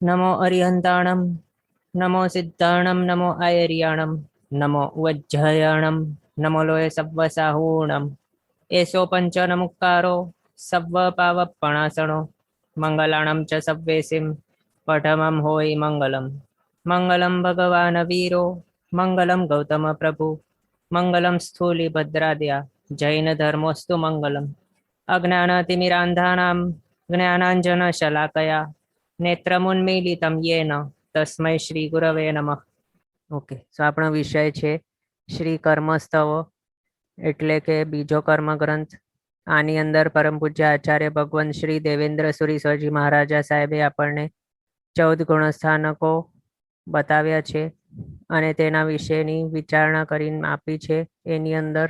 नमो अरिहन्ताणं नमो सिद्धाणं नमो आयर्याणं नमो वज्रयाणं नमो लोय सव्वसाहूणम् एषो पञ्चनमुक्कारो सव्वपावपणासनो मङ्गलाणं च सव्वेसिं पठमं होयि मङ्गलम् मङ्गलं भगवान् वीरो मङ्गलं गौतमप्रभु मङ्गलं स्थूलिभद्राद्या जैनधर्मोऽस्तु मङ्गलम् अज्ञानतिमिरान्धानां ज्ञानाञ्जनशलाकया नेत्रमुन्मीलितं येन तस्मै श्रीगुरवे नमः। ઓકે, સો આપણો વિષય છે શ્રી કર્મસ્તવ એટલે કે બીજો કર્મ ગ્રંથ. આની અંદર પરમ પૂજ્ય આચાર્ય ભગવાન શ્રી દેવેન્દ્ર સુરી સ્વાજી મહારાજા સાહેબે આપણને 14 ગુણસ્થાનકો બતાવ્યા છે અને તેના વિશેની વિચારણા કરીને આપી છે. એની અંદર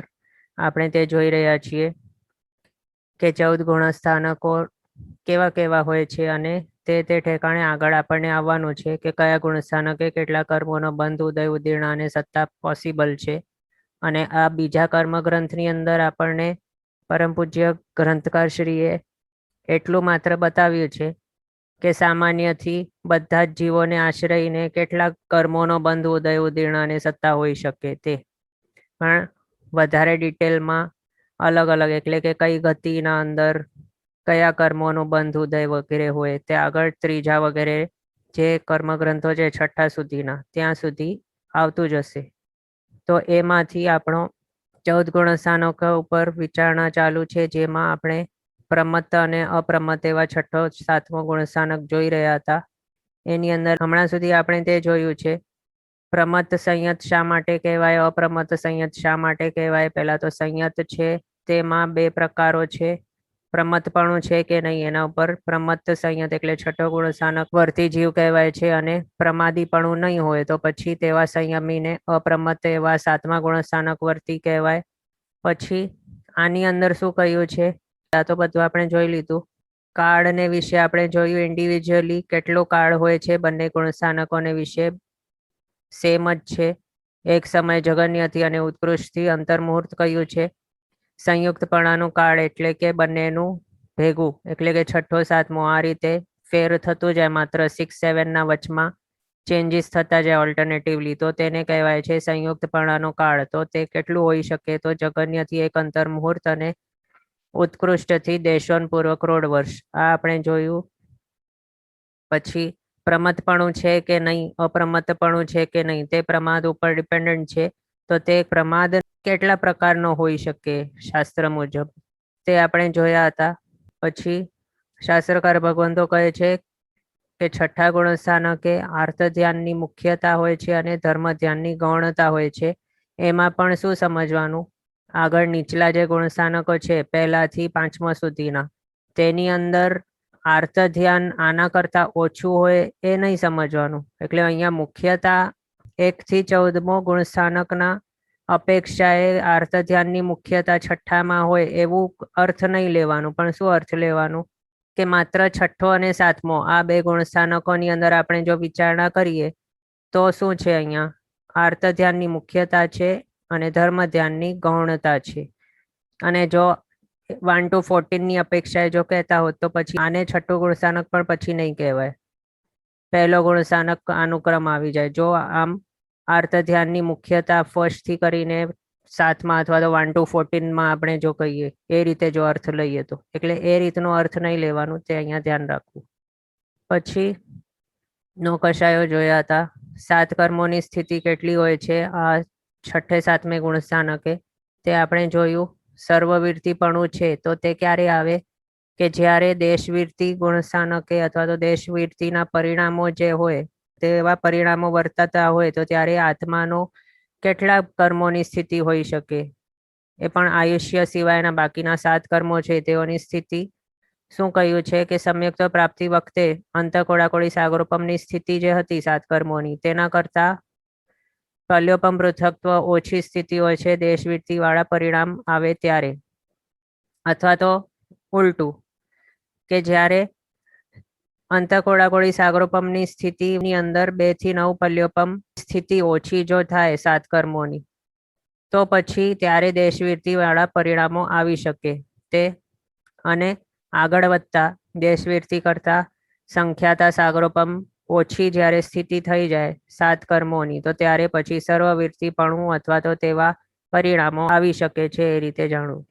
આપણે તે જોઈ રહ્યા છીએ કે 14 ગુણસ્થાનકો કેવા કેવા હોય છે અને તે ઠેકાણે આગળ આપણને આવવાનું છે કે કયા ગુણસ્થાનકે કેટલા કર્મોનો બંધ, ઉદય, ઉદીર્ણ અને સત્તા પોસિબલ છે. અને આ બીજા કર્મ ગ્રંથની અંદર આપણને પરમ પૂજ્ય ગ્રંથકારશ્રીએ એટલું માત્ર બતાવ્યું છે કે સામાન્યથી બધા જ જીવોને આશ્રયને કેટલાક કર્મોનો બંધ, ઉદય, ઉદીર્ણ અને સત્તા હોઈ શકે તે, પણ વધારે ડિટેલમાં અલગ અલગ એટલે કે કઈ ગતિના અંદર કયા કર્મોનો બંધ, ઉદય વગેરે હોય તે આગળ ત્રીજા વગેરે જે કર્મગ્રંથો છે 6ઠ્ઠા સુધીના ત્યાં સુધી આવતું જ હશે. તો એમાંથી આપણો 14 ગુણસ્થાનકો ઉપર વિચારણા ચાલુ છે, જેમાં આપણે પ્રમત્ત અને અપ્રમત્ત એવા 6ઠ્ઠો 7મો ગુણસ્થાનક જોઈ રહ્યા હતા. એની અંદર હમણાં સુધી આપણે તે જોયું છે પ્રમત્ત સંયત શા માટે કહેવાય, અપ્રમત્ત સંયત શા માટે કહેવાય. પહેલા તો સંયત છે તેમાં 2 પ્રકારો છે, પ્રમત્તપણું છે કે નહીં એના ઉપર પ્રમત્ત સંયત એટલે 6ઠ્ઠો ગુણસ્થાનક વર્તી જીવ કહેવાય છે, અને પ્રમાદીપણું નહીં હોય તો પછી તેવા સંયમીને અપ્રમત્ત એવા 7મા ગુણસ્થાનક વર્તી કહેવાય. પછી આની અંદર શું કહ્યું છે આ તો બધું આપણે જોઈ લીધું. કાળને વિશે આપણે જોયું, ઇન્ડિવિજ્યુઅલી કેટલો કાળ હોય છે બંને ગુણસ્થાનકોને વિશે સેમ જ છે. એક સમય જગન્યથી અને ઉત્કૃષ્ટથી અંતર્મુહૂર્ત કહ્યું છે. સંયુક્તપણાનું કાળ એટલે કે બંનેનું ભેગું એટલે કે 6ઠ્ઠો 7મો આ રીતે ફેર થતું જાય, માત્ર 6 7ના વચમાં ચેન્જીસ થતા જાય ઓલ્ટરનેટિવલી, તો તેને કહેવાય છે સંયુક્તપણાનો કાળ. તો તે કેટલું હોઈ શકે, તો જગન્યથી એક અંતર્મુહૂર્ત અને ઉત્કૃષ્ટથી દેશોન પૂર્વ કરોડ વર્ષ, આ આપણે જોયું. પછી પ્રમત્તપણું છે કે નહીં, અપ્રમત્તપણું છે કે નહીં તે પ્રમાદ ઉપર ડિપેન્ડન્ટ છે. તો તે પ્રમાદ કેટલા પ્રકારનો હોઈ શકે શાસ્ત્ર મુજબ તે આપણે જોયા હતા. પછી શાસ્ત્રકાર ભગવંતો કહે છે કે 6ઠ્ઠા ગુણસ્થાનકે આર્ત ધ્યાનની મુખ્યતા હોય છે અને ધર્મ ધ્યાનની ગૌણતા હોય છે. એમાં પણ શું સમજવાનું, આગળ નીચલા જે ગુણસ્થાનકો છે પહેલાથી 5મા સુધીના તેની અંદર આર્ત ધ્યાન આના કરતાં ઓછું હોય એ નહીં સમજવાનું. એટલે અહીંયા મુખ્યતા 1 થી 14મો ગુણસ્થાનકના અપેક્ષાએ આર્ત ધ્યાનની મુખ્યતા 6ઠ્ઠામાં હોય એવું અર્થ નહીં લેવાનું. પણ શું અર્થ લેવાનું કે માત્ર 6ઠ્ઠો અને 7મો આ 2 ગુણસ્થાનકોની અંદર આપણે જો વિચારણા કરીએ તો શું છે, અહીંયા આર્ત ધ્યાનની મુખ્યતા છે અને ધર્મ ધ્યાનની ગૌણતા છે. અને જો 1 to 14ની અપેક્ષાએ જો કહેતા હોત તો પછી આને 6ઠ્ઠું ગુણસ્થાનક પણ પછી નહીં કહેવાય, પહેલો ગુણસ્થાનક અનુક્રમ આવી જાય. જો આમ આર્ત ધ્યાનની મુખ્યતા 1st થી કરીને 7મા અથવા તો 1 to 14માં આપણે જો કહીએ એ રીતે જો અર્થ લઈએ તો, એટલે એ રીતનો અર્થ નહીં લેવાનું, તે અહીંયા ધ્યાન રાખવું. પછી નો કશાયો જોયા હતા. 7 કર્મોની સ્થિતિ કેટલી હોય છે આ 6ઠ્ઠે 7મે ગુણસ્થાનકે તે આપણે જોયું. સર્વવીરતીપણું છે તો તે ક્યારે આવે કે જ્યારે દેશવીરતી ગુણસ્થાનકે અથવા તો દેશવીરતીના પરિણામો જે હોય તેવા પરિણામો વર્તાતા હોય તો ત્યારે આત્માનો કેટલા કર્મોની સ્થિતિ હોઈ શકે, એ પણ આયુષ્ય સિવાયના બાકીના 7 કર્મો છે તેઓની સ્થિતિ. શું કહ્યું છે કે સંયુક્ત પ્રાપ્તિ વખતે અંતકોડાકોડી સાગરોપમની સ્થિતિ જે હતી 7 કર્મોની તેના કરતાં પલ્યોપમ પૃથક્ત્વ ઓછી સ્થિતિ હોય છે દેશવીરતી વાળા પરિણામ આવે ત્યારે. અથવા તો ઉલટું કે જ્યારે અંતકોડાકોડી સાગરોપમની સ્થિતિની અંદર 2 થી 9 પલ્યોપમ સ્થિતિ ઓછી જો થાય 7 કર્મોની તો પછી ત્યારે દેશવીરતી વાળા પરિણામો આવી શકે તે. અને આગળ વધતા દેશવીરતી કરતા સંખ્યાતા સાગરોપમ ઓછી જ્યારે સ્થિતિ થઈ જાય 7 કર્મોની, તો ત્યારે પછી સર્વવૃત્તિપણું અથવા તો તેવા પરિણામો આવી શકે છે, એ રીતે જાણવું.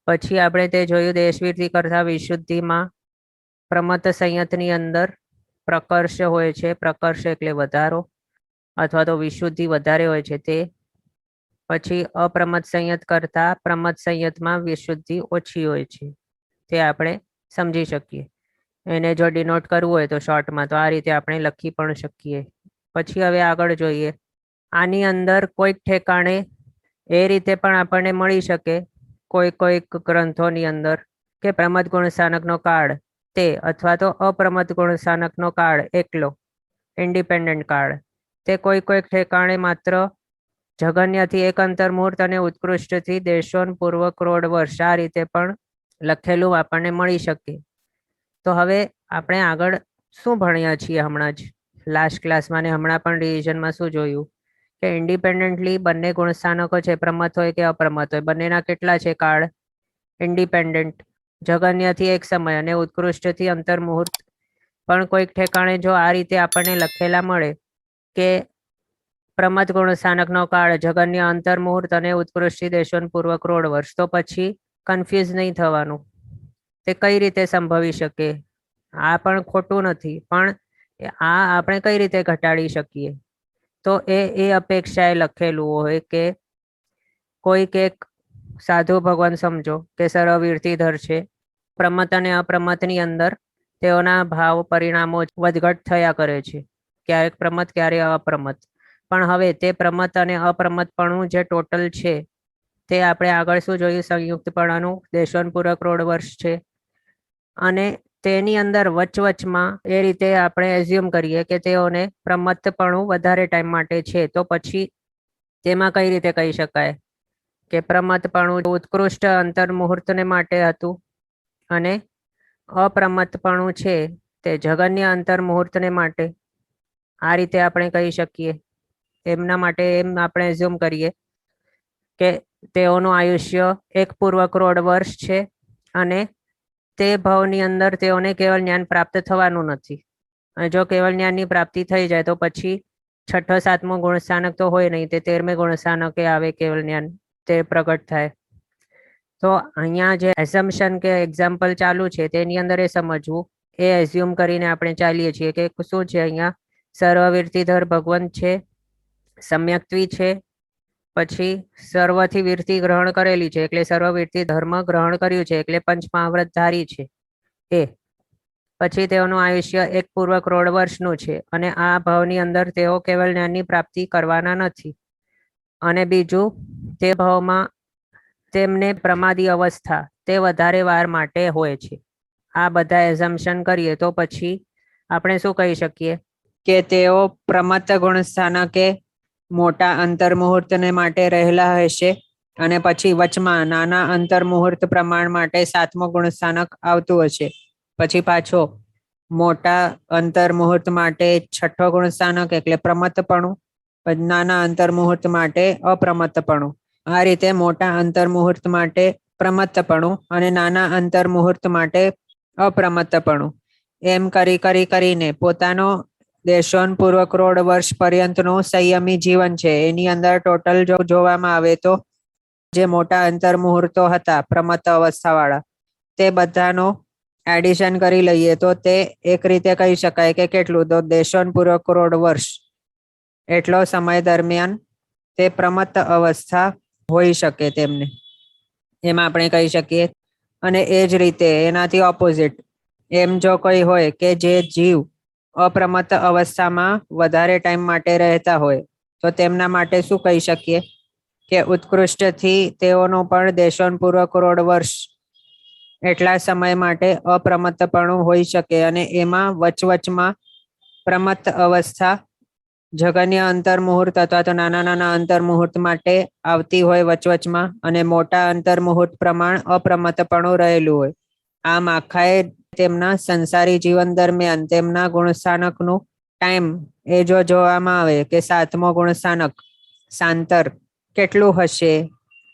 પછી આપણે તે જોયું દેશવૃત્તિ કરતા વિશુદ્ધિમાં પ્રમત્ત સંયતની અંદર પ્રકર્ષ હોય છે. પ્રકર્ષ એટલે વધારો અથવા તો વિશુદ્ધિ વધારે હોય છે તે. પછી અપ્રમત્ત સંયત કરતા પ્રમત્ત સંયતમાં વિશુદ્ધિ ઓછી હોય છે, તે આપણે સમજી શકીએ. એને જો ડિનોટ કરવું હોય તો શોર્ટમાં તો આ રીતે આપણે લખી પણ શકીએ. પછી હવે આગળ જોઈએ. આની અંદર કોઈક ઠેકાણે એ રીતે પણ આપણને મળી શકે કોઈક ગ્રંથોની અંદર કે પ્રમત્ત ગુણસ્થાનકનો કાળ તે અથવા તો અપ્રમત્ત ગુણસ્થાનકનો કાળ એકલો ઇન્ડિપેન્ડન્ટ કાળ તે કોઈક ઠેકાણે માત્ર જગન્યથી એક અંતર્મુહૂર્ત અને ઉત્કૃષ્ટથી દેશોન પૂર્વ કરોડ વર્ષ આ રીતે પણ લખેલું આપણને મળી શકે. તો હવે આપણે આગળ શું ભણ્યા છીએ હમણાં જ લાસ્ટ ક્લાસમાં ને હમણાં પણ રિવિઝનમાં શું જોયું કે ઇન્ડિપેન્ડન્ટલી બંને ગુણસ્થાનકો છે, પ્રમત્ત હોય કે અપ્રમત્ત હોય, બંનેના કેટલા છે કાળ ઇન્ડિપેન્ડન્ટ. જગન્યથી એક સમય અને ઉત્કૃષ્ટથી અંતર્મુહૂર્ત પણ કોઈક ઠેકાણે જો આ રીતે આપણને લખેલા મળે કે પ્રમત્ત ગુણસ્થાનકનો કાળ જગન્ય અંતર્મુહૂર્ત અને ઉત્કૃષ્ટિ દેશોન પૂર્વ કરોડ વર્ષ, તો પછી કન્ફ્યુઝ નહીં થવાનું તે કઈ રીતે સંભવી શકે. આ પણ ખોટું નથી, પણ આ આપણે કઈ રીતે ઘટાડી શકીએ. તો એ અપેક્ષાએ લખેલું હોય કે કોઈક એક સાધુ ભગવાન સમજો કે સર્વવૃત્તિધર છે, પ્રમત્ત અને અપ્રમત્તની અંદર તેઓના ભાવ પરિણામો વધઘટ થયા કરે છે, ક્યારેક પ્રમત્ત ક્યારેક અપ્રમત્ત. પણ હવે તે પ્રમત્ત અને અપ્રમત્તપણું જે ટોટલ છે તે આપણે આગળ શું જોયું સંયુક્તપણાનું દેશોન પૂર્વ કરોડ વર્ષ છે, અને તેની અંદર વચવચમાં એ રીતે આપણે એઝ્યુમ કરીએ કે તેઓને પ્રમત્તપણું વધારે ટાઈમ માટે છે. તો પછી તેમાં કઈ રીતે કહી શકાય કે પ્રમત્તપણું ઉત્કૃષ્ટ અંતર્મુહૂર્તને માટે હતું અને અપ્રમત્તપણું છે તે જગન્ય અંતર્મુહૂર્તને માટે. આ રીતે આપણે કહી શકીએ. એમના માટે એમ આપણે એઝ્યુમ કરીએ કે તેઓનું આયુષ્ય 1 પૂર્વ કરોડ વર્ષ છે અને તે ભાવની અંદર તેઓને કેવળ જ્ઞાન પ્રાપ્ત થવાનું નથી. અને જો કેવળ જ્ઞાનની પ્રાપ્તિ થઈ જાય તો પછી 6ઠો 7મો ગુણસ્થાનક તો હોય નહીં, તે 13મે ગુણસ્થાનકે આવે કેવળ જ્ઞાન તે પ્રગટ થાય. તો અહીંયા જે એઝમ્પશન કે એક્ઝામ્પલ ચાલુ છે તેની અંદર એ સમજવું, એ એઝ્યુમ કરીને આપણે ચાલીએ છીએ કે શું છે અહીંયા સર્વવૃત્તિધર ભગવંત છે, સમ્યક્ત્વી છે, પછી સર્વથી વૃત્તિ ગ્રહણ કરેલી છે એટલે સર્વવૃત્તિ ધર્મ ગ્રહણ કર્યું છે એટલે પંચમહાવ્રતધારી છે એ. પછી તેઓનું આયુષ્ય 1 પૂર્વ કરોડ વર્ષનું છે અને આ ભાવની અંદર તેઓ કેવળ જ્ઞાનની પ્રાપ્તિ કરવાના નથી. અને બીજું, તે ભાવમાં તેમને પ્રમાદી અવસ્થા તે વધારે વાર માટે હોય છે. આ બધા એઝમ્પશન કરીએ તો પછી આપણે શું કહી શકીએ કે તેઓ પ્રમત્ત ગુણસ્થાનકે મોટા અંતર્મુહૂર્તને માટે રહેલા હશે અને પછી વચમાં નાના અંતર્મુહૂર્ત પ્રમાણ માટે 7મો ગુણસ્થાનક આવતું હશે. પછી પાછો મોટા અંતર્મુહૂર્ત માટે 6ઠ્ઠો ગુણસ્થાનક એટલે પ્રમત્તપણું, નાના અંતર્મુહૂર્ત માટે અપ્રમત્તપણું. આ રીતે મોટા અંતર્મુહૂર્ત માટે પ્રમત્તપણું અને નાના અંતર્મુહૂર્ત માટે અપ્રમત્તપણું, એમ કરીને પોતાનો દેશોન પૂર્વ કરોડ વર્ષ પર્યંતનું સંયમી જીવન છે એની અંદર ટોટલ જો જોવામાં આવે તો જે મોટા અંતર્મુહૂર્તો હતા પ્રમત્ત અવસ્થાવાળા તે બધાનો એડિશન કરી લઈએ તો તે એક રીતે કહી શકાય કે કેટલું, તો દેશોન પૂર્વ કરોડ વર્ષ એટલો સમય દરમિયાન તે પ્રમત્ત અવસ્થા હોઈ શકે તેમને, એમ આપણે કહી શકીએ. અને એ જ રીતે એનાથી ઓપોઝિટ એમ જો કોઈ હોય કે જે જીવ અપ્રમત્ત અવસ્થામાં વધારે ટાઈમ માટે રહેતા હોય તો તેમના માટે શું કહી શકીએ કે ઉત્કૃષ્ટથી તેઓનું પણ દેશોન પૂર્વ કરોડ વર્ષ એટલા સમય માટે અપ્રમત્તપણું હોઈ શકે અને એમાં વચવચમાં પ્રમત્ત અવસ્થા જગન્ય અંતર્મુહૂર્ત અથવા તો નાના અંતર્મુહૂર્ત માટે આવતી હોય વચવચમાં, અને મોટા અંતર્મુહૂર્ત પ્રમાણ અપ્રમત્તપણું રહેલું હોય. આમ આખાએ તેમના સંસારી જીવન દરમિયાન તેમના ગુણસ્થાનકનું ટાઈમ એ જો જોવામાં આવે કે 7મો ગુણસ્થાનક સાંતર કેટલું હશે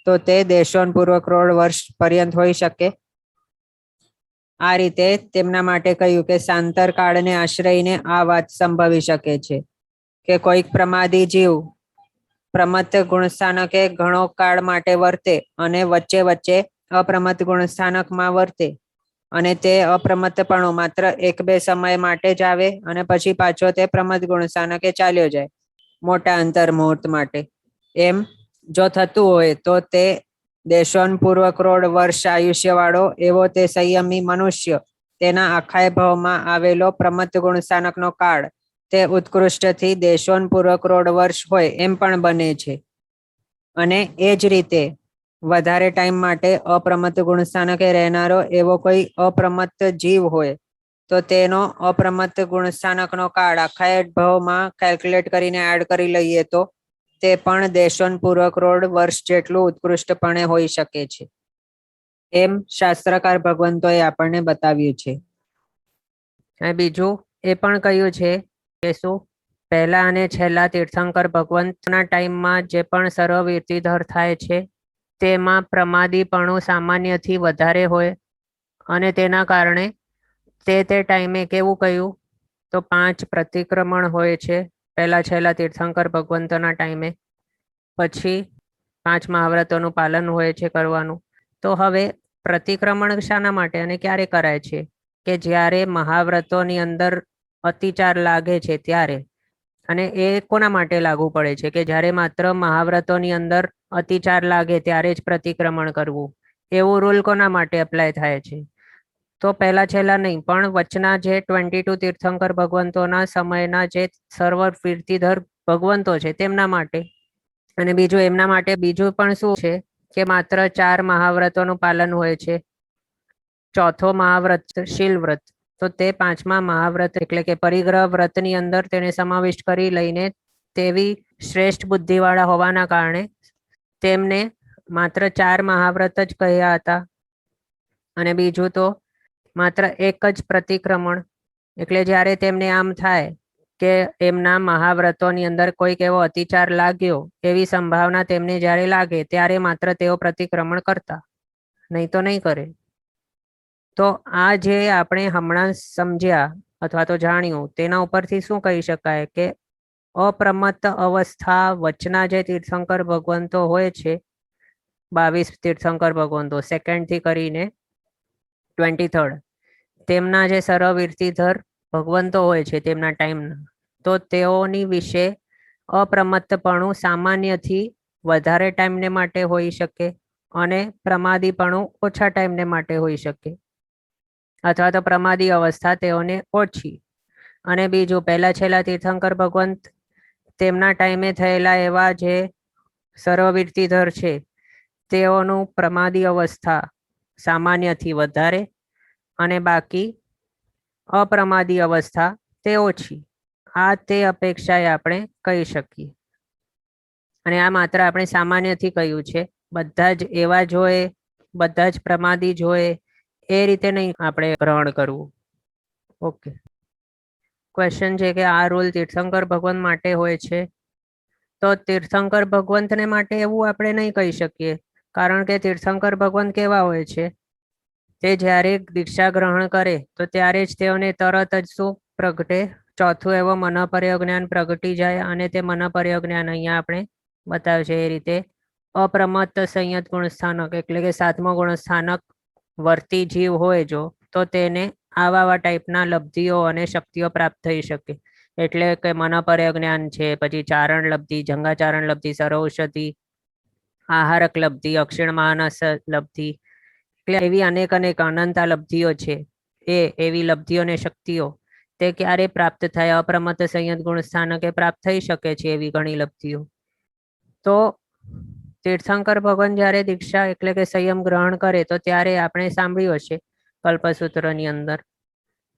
તો તે દેશોન પૂર્વ કરોડ વર્ષ પર્યંત હોઈ શકે. આ રીતે તેમના માટે કહ્યું કે સાંતર કાળને આશ્રયને આ વાત સંભવી શકે છે કે કોઈક પ્રમાદી જીવ પ્રમત્ત ગુણસ્થાનકે ઘણો કાળ માટે વર્તે અને વચ્ચે વચ્ચે અપ્રમત્ત ગુણસ્થાનકમાં વર્તે અને તે અપ્રમત્તપણું માત્ર એક બે સમય માટે જ આવે અને પછી પાછો તે પ્રમત્ત ગુણસ્થાનકે ચાલ્યો જાય મોટા અંતર મુહૂર્ત માટે. એમ જો થતું હોય તો તે દેશોન કરોડ વર્ષ આયુષ્ય વાળો એવો તે સંયમી મનુષ્ય તેના આખાય ભાવમાં આવેલો પ્રમત્ત ગુણસ્થાનકનો કાળ તે ઉત્કૃષ્ટથી દેશોન કરોડ વર્ષ હોય એમ પણ બને છે. અને એ જ રીતે વધારે ટાઈમ માટે અપ્રમત્ત ગુણસ્થાનકે રહેનારો એવો કોઈ અપ્રમત્ત જીવ હોય તો તેનો અપ્રમત્ત ગુણસ્થાનકનો કાળ આખા ભાવમાં કેલ્ક્યુલેટ કરીને એડ કરી લઈએ તો તે પણ દેશોન કરોડ વર્ષ જેટલું ઉત્કૃષ્ટપણે હોઈ શકે છે. એમ શાસ્ત્રકાર ભગવંતોએ આપણને બતાવ્યું છે. અને બીજું એ પણ કહ્યું છે કે શું પહેલા અને છેલ્લા તીર્થંકર ભગવંતના ટાઈમમાં જે પણ સર્વવીર્તિધર થાય છે તેમાં પ્રમાદીપણું સામાન્યથી વધારે હોય અને તેના કારણે તે ટાઈમે કેવું કહ્યું તો 5 પ્રતિક્રમણ હોય છે પહેલા છેલ્લા તીર્થંકર ભગવંતોના ટાઈમે. પછી 5 મહાવ્રતોનું પાલન હોય છે કરવાનું. તો હવે પ્રતિક્રમણ શાના માટે અને ક્યારે કરાય છે કે જ્યારે મહાવ્રતોની અંદર અતિચાર લાગે છે ત્યારે. અને એ કોના માટે લાગુ પડે છે કે જ્યારે માત્ર મહાવ્રતોની અંદર અતિચાર લાગે ત્યારે જ પ્રતિક્રમણ કરવું. એવું રૂલ કોના માટે એપ્લાય થાય છે તો પહેલા છેલ્લા નહીં પણ વચના જે 22 તીર્થંકર ભગવંતોના સમયના જે સર્વ કીર્તિધર ભગવંતો છે તેમના માટે. અને બીજું એમના માટે બીજું પણ શું છે કે માત્ર 4 મહાવ્રતોનું પાલન હોય છે. ચોથો મહાવ્રત શીલ વ્રત તો તે 5મા મહાવ્રત એટલે કે પરિગ્રહ વ્રતની અંદર તેને સમાવિષ્ટ કરી લઈને તેવી શ્રેષ્ઠ બુદ્ધિવાળા હોવાના કારણે તેમને માત્ર 4 મહાવ્રત જ કહ્યા હતા. અને બીજું તો માત્ર એક જ પ્રતિક્રમણ એટલે જ્યારે તેમને આમ થાય કે એમના મહાવ્રતોની અંદર કોઈક એવો અતિચાર લાગ્યો એવી સંભાવના તેમને જ્યારે લાગે ત્યારે માત્ર તેઓ પ્રતિક્રમણ કરતા, નહીં તો નહીં કરે. તો આ જે આપણે હમણાં સમજ્યા અથવા તો જાણ્યું તેના ઉપરથી શું કહી શકાય કે અપ્રમત્ત અવસ્થા વચના જે તીર્થંકર ભગવંતો હોય છે 22 તીર્થંકર ભગવંતો સેકન્ડથી કરીને 23rd તેમના જે સર્વવીર્તિધર ભગવંતો હોય છે તેમના ટાઈમના તો તેઓની વિશે અપ્રમત્તપણું સામાન્યથી વધારે ટાઈમને માટે હોઈ શકે અને પ્રમાદીપણું ઓછા ટાઈમને માટે હોઈ શકે અથવા તો પ્રમાદી અવસ્થા તેઓને ઓછી. અને બીજું પહેલા છેલ્લા તીર્થંકર ભગવંત તેમના ટાઈમે થયેલા એવા જે સર્વવીર્તિધર છે તેઓનું પ્રમાદી અવસ્થા સામાન્યથી વધારે અને બાકી અપ્રમાદી અવસ્થા તે ઓછી. આ તે અપેક્ષાએ આપણે કહી શકીએ. અને આ માત્ર આપણે સામાન્યથી કહ્યું છે. બધા જ એવા જ હોય, બધા જ પ્રમાદી જ હોય એ રીતે નહીં આપણે ગ્રહણ કરવું. ઓકે. ક્વેશ્ચન છે કે આ રૂલ તીર્થંકર ભગવંત માટે હોય છે તો તીર્થંકર ભગવંતને માટે એવું આપણે નહીં કહી શકીએ કારણ કે તીર્થંકર ભગવંત કેવા હોય છે તે જ્યારે દીક્ષા ગ્રહણ કરે તો ત્યારે જ તેઓને તરત જ શું પ્રગટે ચોથું એવો મનોપર્ય જ્ઞાન પ્રગટી જાય અને તે મનોપર્ય જ્ઞાન અહીંયા આપણે બતાવ્યું છે એ રીતે અપ્રમત્ત સંયત ગુણસ્થાનક એટલે કે 7મો ગુણસ્થાનક વર્તી જીવ હોય જો તો તેને આવા ટાઈપના લબ્ધિઓ અને શક્તિઓ પ્રાપ્ત થઈ શકે. એટલે કે મનોપર્ય જ્ઞાન છે, પછી ચારણ લબ્ધિ, જંગાચારણ લબ્ધિ, સર્વૌષધિ, આહારક લબ્ધિ, અક્ષીણ માનસ લબ્ધિ, એટલે એવી અનેક અનંતા લબ્ધિઓ છે. એવી લબ્ધિઓ અને શક્તિઓ તે ક્યારે પ્રાપ્ત થાય અપ્રમત્ત સંયત ગુણ સ્થાનકે પ્રાપ્ત થઈ શકે છે એવી ઘણી લબ્ધિઓ. તો તીર્થંકર ભગવાન જ્યારે દીક્ષા એટલે કે સંયમ ગ્રહણ કરે તો ત્યારે આપણે સાંભળ્યું હશે કલ્પસૂત્રની અંદર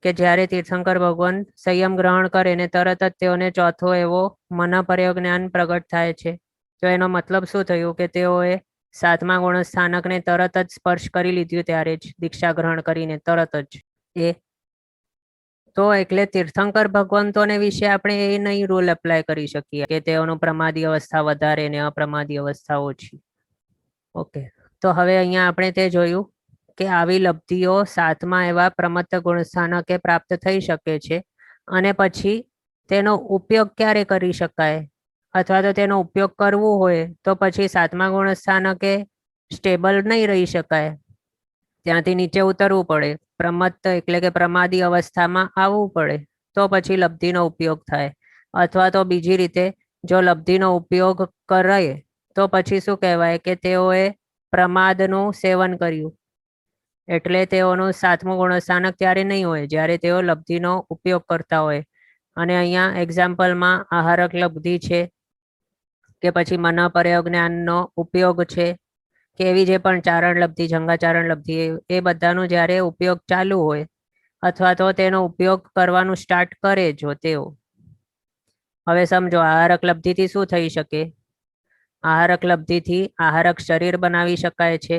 કે જ્યારે તીર્થંકર ભગવાન સંયમ ગ્રહણ કરે ને તરત જ તેઓને ચોથો એવો મનોપર્ય જ્ઞાન પ્રગટ થાય છે. તો એનો મતલબ શું થયું કે તેઓએ 7મા ગુણ સ્થાનકને તરત જ સ્પર્શ કરી લીધું ત્યારે જ દીક્ષા ગ્રહણ કરીને તરત જ એ. તો એટલે તીર્થંકર ભગવંતોને વિશે આપણે એ નહીં રૂલ એપ્લાય કરી શકીએ કે તેઓનું પ્રમાદી અવસ્થા વધારે ને અપ્રમાદી અવસ્થા ઓછી. ઓકે. તો હવે અહીંયા આપણે તે જોયું કે આવી લબ્ધિઓ સાતમા એવા પ્રમત્ત ગુણસ્થાનકે પ્રાપ્ત થઈ શકે છે અને પછી તેનો ઉપયોગ ક્યારે કરી શકાય અથવા તો તેનો ઉપયોગ કરવો હોય તો પછી સાતમા ગુણસ્થાનકે સ્ટેબલ નહીં રહી શકાય, ત્યાંથી નીચે ઉતરવું પડે, પ્રમત્ત એટલે કે પ્રમાદી અવસ્થામાં આવવું પડે, તો પછી લબ્ધિનો ઉપયોગ થાય. અથવા તો બીજી રીતે જો લબ્ધિનો ઉપયોગ કરે તો પછી શું કહેવાય કે તેઓએ પ્રમાદનું સેવન કર્યું, એટલે તેઓનું સાતમું ગુણસ્થાનક ત્યારે નહીં હોય જ્યારે તેઓ લબ્ધિનો ઉપયોગ કરતા હોય. અને અહીંયા એક્ઝામ્પલમાં આહારક લબ્ધિ છે કે પછી મન પરયોગ જ્ઞાનનો ઉપયોગ છે કે એવી જે પણ ચારણ લબ્ધિ, જંગાચારણ લબ્ધિ, એ બધાનો જ્યારે ઉપયોગ ચાલુ હોય અથવા તો તેનો ઉપયોગ કરવાનું સ્ટાર્ટ કરે જો તેઓ. હવે સમજો આહારક લબ્ધિથી શું થઈ શકે? આહારક લબ્ધિથી આહારક શરીર બનાવી શકાય છે.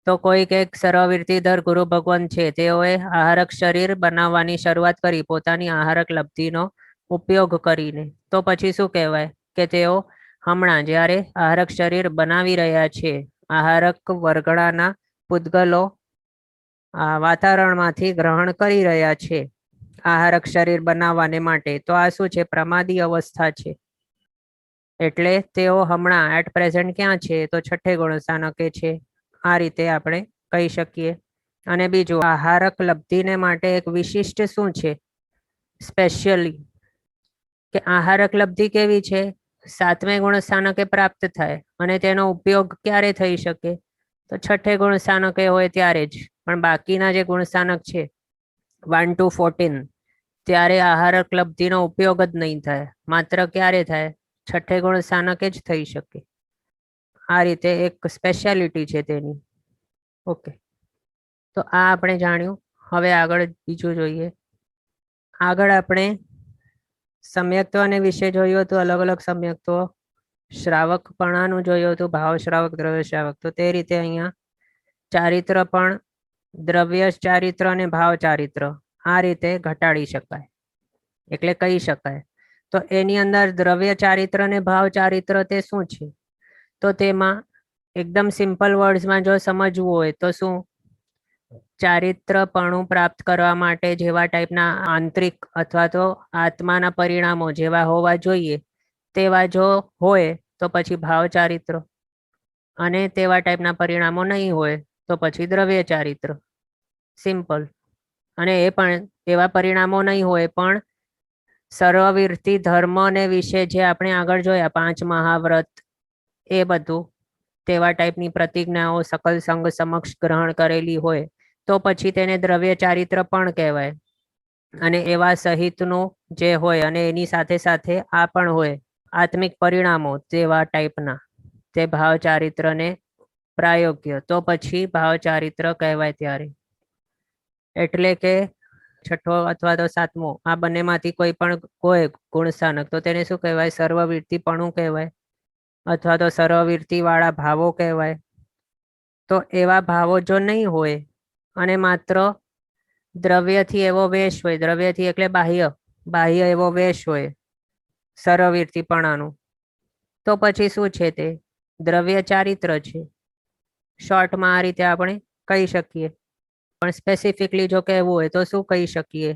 તો કોઈક એક સર્વવીરતીધર ગુરુ ભગવાન છે, તેઓએ આહારક શરીર બનાવવાની શરૂઆત કરી પોતાની આહારક લબ્ધિનો ઉપયોગ કરીને. તો પછી શું કહેવાય કે તેઓ હમણાં જ્યારે આહારક શરીર બનાવી રહ્યા છે, આહારક વર્ગણાના પૂતગલો વાતાવરણમાંથી ગ્રહણ કરી રહ્યા છે આહારક શરીર બનાવવાને માટે, તો આ શું છે? પ્રમાદી અવસ્થા છે. એટલે તેઓ હમણાં એટ પ્રેઝન્ટ ક્યાં છે? તો છઠ્ઠે ગુણસ્થાનકે છે. આ રીતે આપણે કહી શકીએ. અને બીજું, આહારક લબ્ધિને માટે એક વિશિષ્ટ શું છે? સ્પેશિયલી કે આહારક લબ્ધિ કેવી છે? સાતમે ગુણસ્થાનકે પ્રાપ્ત થાય અને તેનો ઉપયોગ ક્યારે થઈ શકે? તો છઠ્ઠે ગુણસ્થાનકે હોય ત્યારે જ. પણ બાકીના જે ગુણસ્થાનક છે 1 to 14, ત્યારે આહારક લબ્ધિનો ઉપયોગ જ નહીં થાય. માત્ર ક્યારે થાય? છઠ્ઠે ગુણસ્થાનકે જ થઈ શકે. આ રીતે એક સ્પેશિયાલિટી છે તેની. ઓકે, તો આ આપણે જાણ્યું. હવે આગળ બીજું જોઈએ. આગળ આપણે સમ્યક્ત્વને વિશે જોયું હતું, અલગ અલગ સમ્યક્ત્વ. શ્રાવકપણાનું જોયું હતું, ભાવ શ્રાવક, દ્રવ્ય શ્રાવક. તો તે રીતે અહીંયા ચારિત્ર પણ દ્રવ્ય ચારિત્ર અને ભાવ ચારિત્ર આ રીતે ઘટાડી શકાય, એટલે કહી શકાય. તો એની અંદર દ્રવ્ય ચારિત્ર અને ભાવ ચારિત્ર તે શું છે? તો તેમાં એકદમ સિમ્પલ વર્ડ્સમાં જો સમજવું હોય તો શું? ચારિત્રપણું પ્રાપ્ત કરવા માટે જેવા ટાઈપના આંતરિક અથવા તો આત્માના પરિણામો જેવા હોવા જોઈએ તેવા જો હોય તો પછી ભાવ ચારિત્ર, અને તેવા ટાઈપના પરિણામો નહીં હોય તો પછી દ્રવ્ય ચારિત્ર. સિમ્પલ. અને એ પણ એવા પરિણામો નહીં હોય પણ સર્વવીરતી ધર્મને વિશે જે આપણે આગળ જોયા 5 મહાવ્રત, એ બધું તેવા ટાઈપની પ્રતિજ્ઞાઓ સકલ સંઘ સમક્ષ ગ્રહણ કરેલી હોય તો પછી તેને દ્રવ્ય ચારિત્ર પણ કહેવાય. અને એવા સહિતનું જે હોય અને એની સાથે સાથે આ પણ હોય આત્મિક પરિણામો તેવા ટાઈપના, તે ભાવ ચારિત્રને પ્રાયોગ્ય, તો પછી ભાવ ચારિત્ર કહેવાય ત્યારે. એટલે કે છઠ્ઠો અથવા તો સાતમો આ બંનેમાંથી કોઈ પણ કોઈ ગુણસ્થાનક, તો તેને શું કહેવાય? સર્વવીરતીપણું કહેવાય અથવા તો સર્વવીરતી વાળા ભાવો કહેવાય. તો એવા ભાવો જો નહીં હોય અને માત્ર દ્રવ્યથી એવો વેશ હોય, દ્રવ્યથી એટલે બાહ્ય એવો વેશ હોય સર્વવીરતીપણાનું, તો પછી શું છે? તે દ્રવ્ય ચારિત્ર છે. શોર્ટમાં આ રીતે આપણે કહી શકીએ. પણ સ્પેસિફિકલી જો કહેવું હોય તો શું કહી શકીએ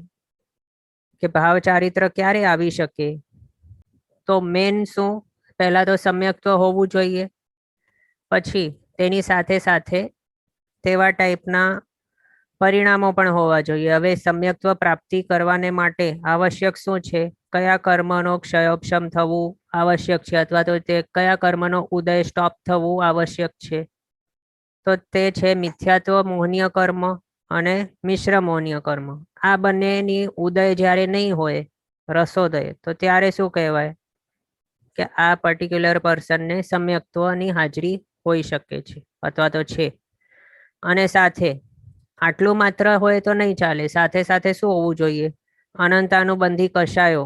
કે ભાવ ચારિત્ર ક્યારે આવી શકે? તો મેન શું? પહેલા તો સમ્યક્ત્વ હોવું જોઈએ, પછી તેની સાથે સાથે તેવા ટાઈપના પરિણામો પણ હોવા જોઈએ. હવે સમ્યક્ત્વ પ્રાપ્તિ કરવાને માટે આવશ્યક શું છે? કયા કર્મનો ક્ષયોપશમ થવું આવશ્યક છે અથવા તો તે કયા કર્મનો ઉદય સ્ટોપ થવું આવશ્યક છે? તો તે છે મિથ્યાત્વ મોહનીય કર્મ અને મિશ્ર મોહનીય કર્મ. આ બંનેની ઉદય જ્યારે નહીં હોય, રસોદય, તો ત્યારે શું કહેવાય કે આ પર્ટિક્યુલર પર્સનને સમ્યક્ત્વની હાજરી હોઈ શકે છે અથવા તો છે. અને સાથે આટલું માત્ર હોય તો નહીં ચાલે, સાથે સાથે શું હોવું જોઈએ? અનંતાનુબંધી કષાયો,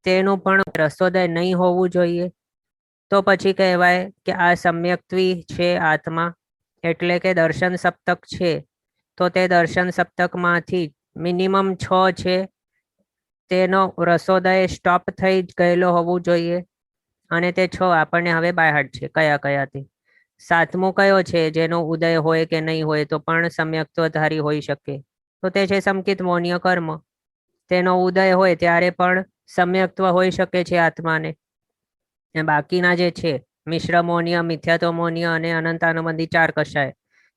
તેનું પણ રસોદય નહીં હોવું જોઈએ. તો પછી કહેવાય કે આ સમ્યક્ત્વી છે આત્મા, એટલે કે દર્શન સપ્તક છે. તો તે દર્શન સપ્તકમાંથી મિનિમમ 6 છે તેનો રસોદય સ્ટોપ થઈ ગયેલો હોવું જોઈએ. અને તે 6 આપણને હવે બાય હાર્ટ છે. કયા કયા તે? સાતમો કયો છે જેનો ઉદય હોય કે નહીં હોય તો પણ સમ્યક્ત્વધારી હોઈ શકે? તો તે છે સંકિત મૌન્ય કર્મ. તેનો ઉદય હોય ત્યારે પણ સમ્યક્ત્વ હોઈ શકે છે આત્માને. બાકીના જે છે મિશ્ર મૌન્ય, મિથ્યાત્વ મૌન્ય અને અનંતાનુબંધી 4 કષાય,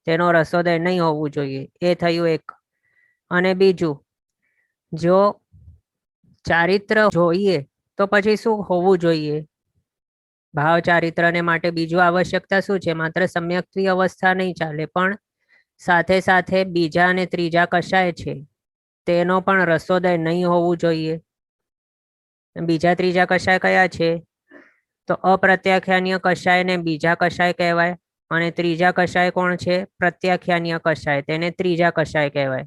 તેનો રસોદય નહીં હોવું જોઈએ. એ થયું એક. અને બીજું, જો ચારિત્ર જોઈએ તો પછી શું હોવું જોઈએ? ભાવ ચારિત્રને માટે બીજું આવશ્યકતા શું છે? માત્ર સમ્યક્ત્વી અવસ્થા નહીં ચાલે, પણ સાથે સાથે બીજા અને ત્રીજા કષાય છે તેનો પણ રસોદય નહીં હોવું જોઈએ. બીજા ત્રીજા કષાય કયા છે? તો અપ્રત્યાખ્યાનીય કષાય ને બીજા કષાય કહેવાય, અને ત્રીજા કષાય કોણ છે? પ્રત્યાખ્યાનીય કષાય, તેને ત્રીજા કષાય કહેવાય.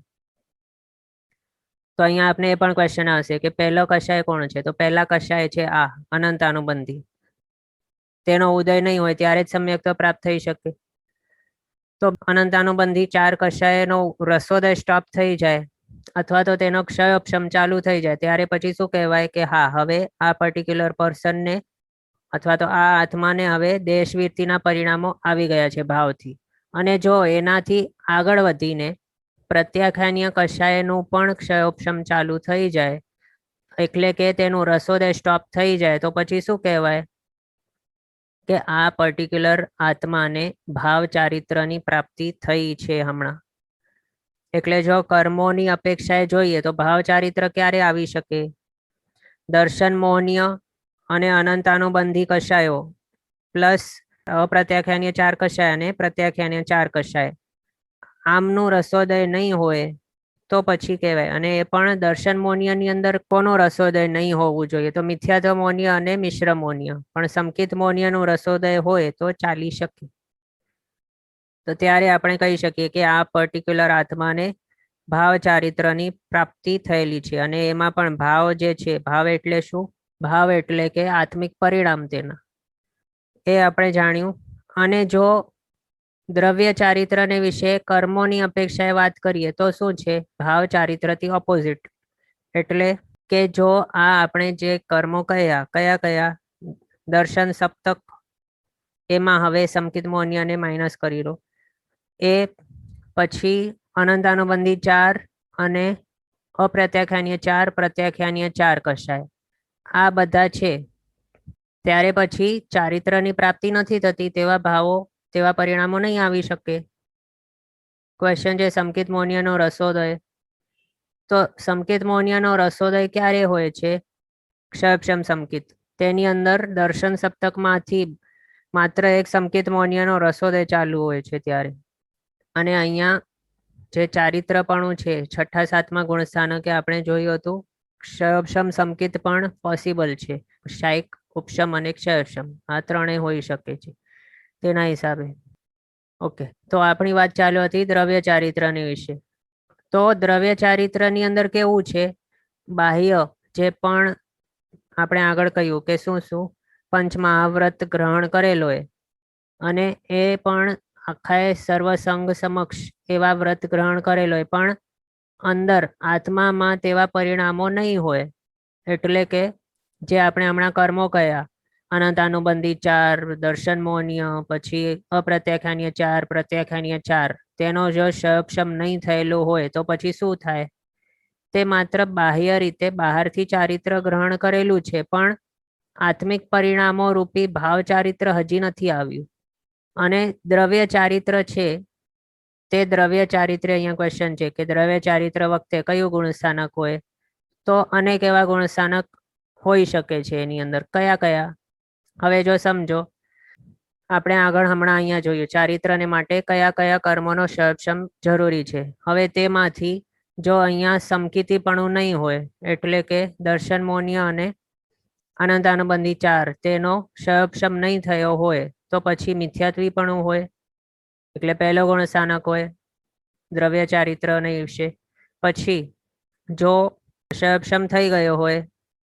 તો અહીંયા આપણે એ પણ ક્વેશ્ચન આવશે કે પહેલો કષાય કોણ છે? તો પહેલા કષાય છે આ અનંતાનુબંધી. તેનો ઉદય નહીં હોય ત્યારે જ સમ્યક્ત્વ પ્રાપ્ત થઈ શકે. તો અનંતાનુબંધી 4 કષાયનો રસોદય સ્ટોપ થઈ જાય અથવા તો તેનો ક્ષયોપશમ ચાલુ થઈ જાય ત્યારે પછી શું કહેવાય કે હા, હવે આ પર્ટિક્યુલર પર્સનને અથવા તો આ આત્માને હવે દેશવીરતીના પરિણામો આવી ગયા છે ભાવથી. અને જો એનાથી આગળ વધીને પ્રત્યાખ્યાનીય કષાયનું પણ ક્ષયોપશમ ચાલુ થઈ જાય, એટલે કે તેનું રસોદય સ્ટોપ થઈ જાય, તો પછી શું કહેવાય કે આ પર્ટિક્યુલર આત્માને ભાવ ચારિત્રની પ્રાપ્તિ થઈ છે હમણાં. એટલે જો કર્મોની અપેક્ષાએ જોઈએ તો ભાવ ચારિત્ર ક્યારે આવી શકે? દર્શન મૌન્ય અને અનંતાનુબંધી કષાયો પ્લસ અપ્રત્યાખ્યાનીય 4 કષાય અને પ્રત્યાખ્યાનીય 4 કષાય, આમનું રસોદય નહીં હોય તો પછી કહેવાય. અને એ પણ દર્શન મૌન્યની અંદર કોનો રસોદય નહીં હોવું જોઈએ? તો મિથ્યાત્વ મૌન્ય અને મિશ્ર મૌન્ય. પણ સંકિત મૌન્યનું રસોદય હોય તો ચાલી શકે. તો ત્યારે આપણે કહી શકીએ કે આ પર્ટિક્યુલર આત્માને ભાવ ચારિત્રની પ્રાપ્તિ થયેલી છે. અને એમાં પણ ભાવ જે છે, ભાવ એટલે શું? ભાવ એટલે કે આત્મિક પરિણામ તેના, એ આપણે જાણ્યું. અને જો દ્રવ્ય ચારિત્રને વિશે કર્મોની અપેક્ષાએ વાત કરીએ તો શું છે? ભાવ ચારિત્રથી ઓપોઝિટ. એટલે કે જો આ આપણે જે કર્મો કયા કયા દર્શન સપ્તક, એમાં હવે સંકિત મૌન્યને માઇનસ કરી લો. એ પછી અનંતાનુબંધી 4 અને અપ્રત્યાખ્યાનીય 4, પ્રત્યાખ્યાનીય 4 કષાય, આ બધા છે. ત્યારે પછી ચારિત્રની પ્રાપ્તિ નથી થતી તેવા ભાવો, તેવા પરિણામો નહીં આવી શકે. ક્વેશ્ચન છે સંકિત મૌન્યનો રસોદય. તો સંકિત મૌન્યનો રસોદય ક્યારે હોય છે? ક્ષયોપશમ સંકિત. તેની અંદર દર્શન સપ્તકમાંથી માત્ર એક સંકિત મૌન્યનો રસોદય ચાલુ હોય છે ત્યારે. અને અહીંયા જે ચારિત્રપણું છે, 6ઠા 7મા ગુણસ્થાનકે આપણે જોયું હતું, ક્ષયોપશમ સંકિત પણ પોસિબલ છે. શાયિક, ઉપશમ અને ક્ષયોપશમ, આ ત્રણેય હોઈ શકે છે તેના હિસાબે. ઓકે, તો આપણી વાત ચાલુ હતી દ્રવ્ય ચારિત્રની વિશે. તો દ્રવ્ય ચારિત્રની અંદર કેવું છે? બાહ્ય જે પણ આપણે આગળ કહ્યું કે શું શું પંચમહાવ્રત ગ્રહણ કરેલો હોય, અને એ પણ આખાએ સર્વસંગ સમક્ષ એવા વ્રત ગ્રહણ કરેલો હોય, પણ અંદર આત્મામાં તેવા પરિણામો નહીં હોય. એટલે કે જે આપણે હમણાં કર્મો કયા, અનંતાનુબંધી 4, દર્શન મૌન્ય, પછી અપ્રત્યાખ્યાનીય 4, પ્રત્યાખ્યાનીય 4, તેનો જો ક્ષયોપશમ નહીં થયેલો હોય તો પછી શું થાય? તે માત્ર બાહ્ય રીતે બહારથી ચારિત્ર ગ્રહણ કરેલું છે, પણ આત્મિક પરિણામો રૂપી ભાવ ચારિત્ર હજી નથી આવ્યું. અને દ્રવ્ય ચારિત્ર છે, તે દ્રવ્ય ચારિત્ર, અહીંયા ક્વેશ્ચન છે કે દ્રવ્ય ચારિત્ર વખતે કયું ગુણસ્થાનક હોય? તો અનેક એવા ગુણસ્થાનક હોઈ શકે છે એની અંદર. કયા કયા? હવે જો સમજો, આપણે આગળ હમણાં અહીંયા જોયું ચારિત્રને માટે કયા કયા કર્મોનો ક્ષયોપશમ જરૂરી છે. હવે તેમાંથી જો અહીંયા સમકિતીપણું નહીં હોય, એટલે કે દર્શન મૌન્ય અને અનંતાનુબંધી 4, તેનો ક્ષયોપશમ નહીં થયો હોય, તો પછી મિથ્યાત્વીપણું હોય. એટલે પહેલો ગુણસ્થાનક હોય દ્રવ્ય ચારિત્રની વિશે. પછી જો ક્ષયોપશમ થઈ ગયો હોય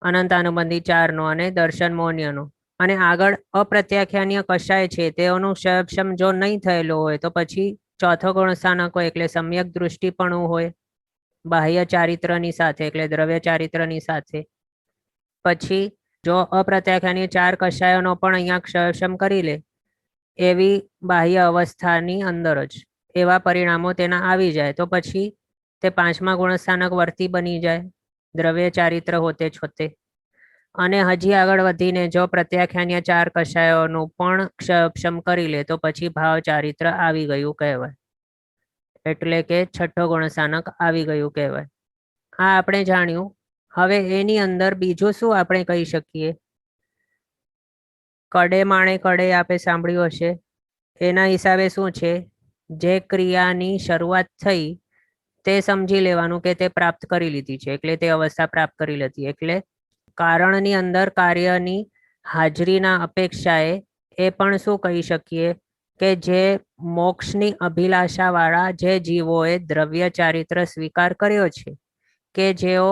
અનંતાનુબંધી 4નો અને દર્શન મૌન્યનો, અને આગળ અપ્રત્યાખ્યાનીય કષાય છે તેઓનું ક્ષયોપશમ જો નહીં થયેલો હોય, તો પછી ચોથો ગુણસ્થાનક હોય એટલે સમ્યક દૃષ્ટિપણું હોય બાહ્ય ચારિત્રની સાથે, એટલે દ્રવ્ય ચારિત્રની સાથે. પછી જો અપ્રત્યાખ્યાનીય 4 કષાયોનો પણ અહીંયા ક્ષયોપશમ કરી લે, એવી બાહ્ય અવસ્થાની અંદર જ એવા પરિણામો તેના આવી જાય તો પછી તે પાંચમા ગુણસ્થાનક વર્તી બની જાય, દ્રવ્ય ચારિત્ર હોતે છોતે. અને હજી આગળ વધીને જો પ્રત્યાખ્યાન્ય 4 કષાયોનું પણ ક્ષયક્ષમ કરી લે તો પછી ભાવ ચારિત્ર આવી ગયું કહેવાય, એટલે કે છઠ્ઠો ગુણસ્થાનક આવી ગયું કહેવાય. આ આપણે જાણ્યું. હવે એની અંદર બીજું શું આપણે કહી શકીએ? કડે માણે કડે આપે સાંભળ્યું હશે. એના હિસાબે શું છે, જે ક્રિયાની શરૂઆત થઈ તે સમજી લેવાનું કે તે પ્રાપ્ત કરી લીધી છે, એટલે તે અવસ્થા પ્રાપ્ત કરી લીધી. એટલે કારણની અંદર કાર્યની હાજરીના અપેક્ષાએ એ પણ શું કહી શકીએ કે જે મોક્ષની અભિલાષાવાળા જે જીવોએ દ્રવ્ય ચારિત્ર સ્વીકાર કર્યો છે, કે જેઓ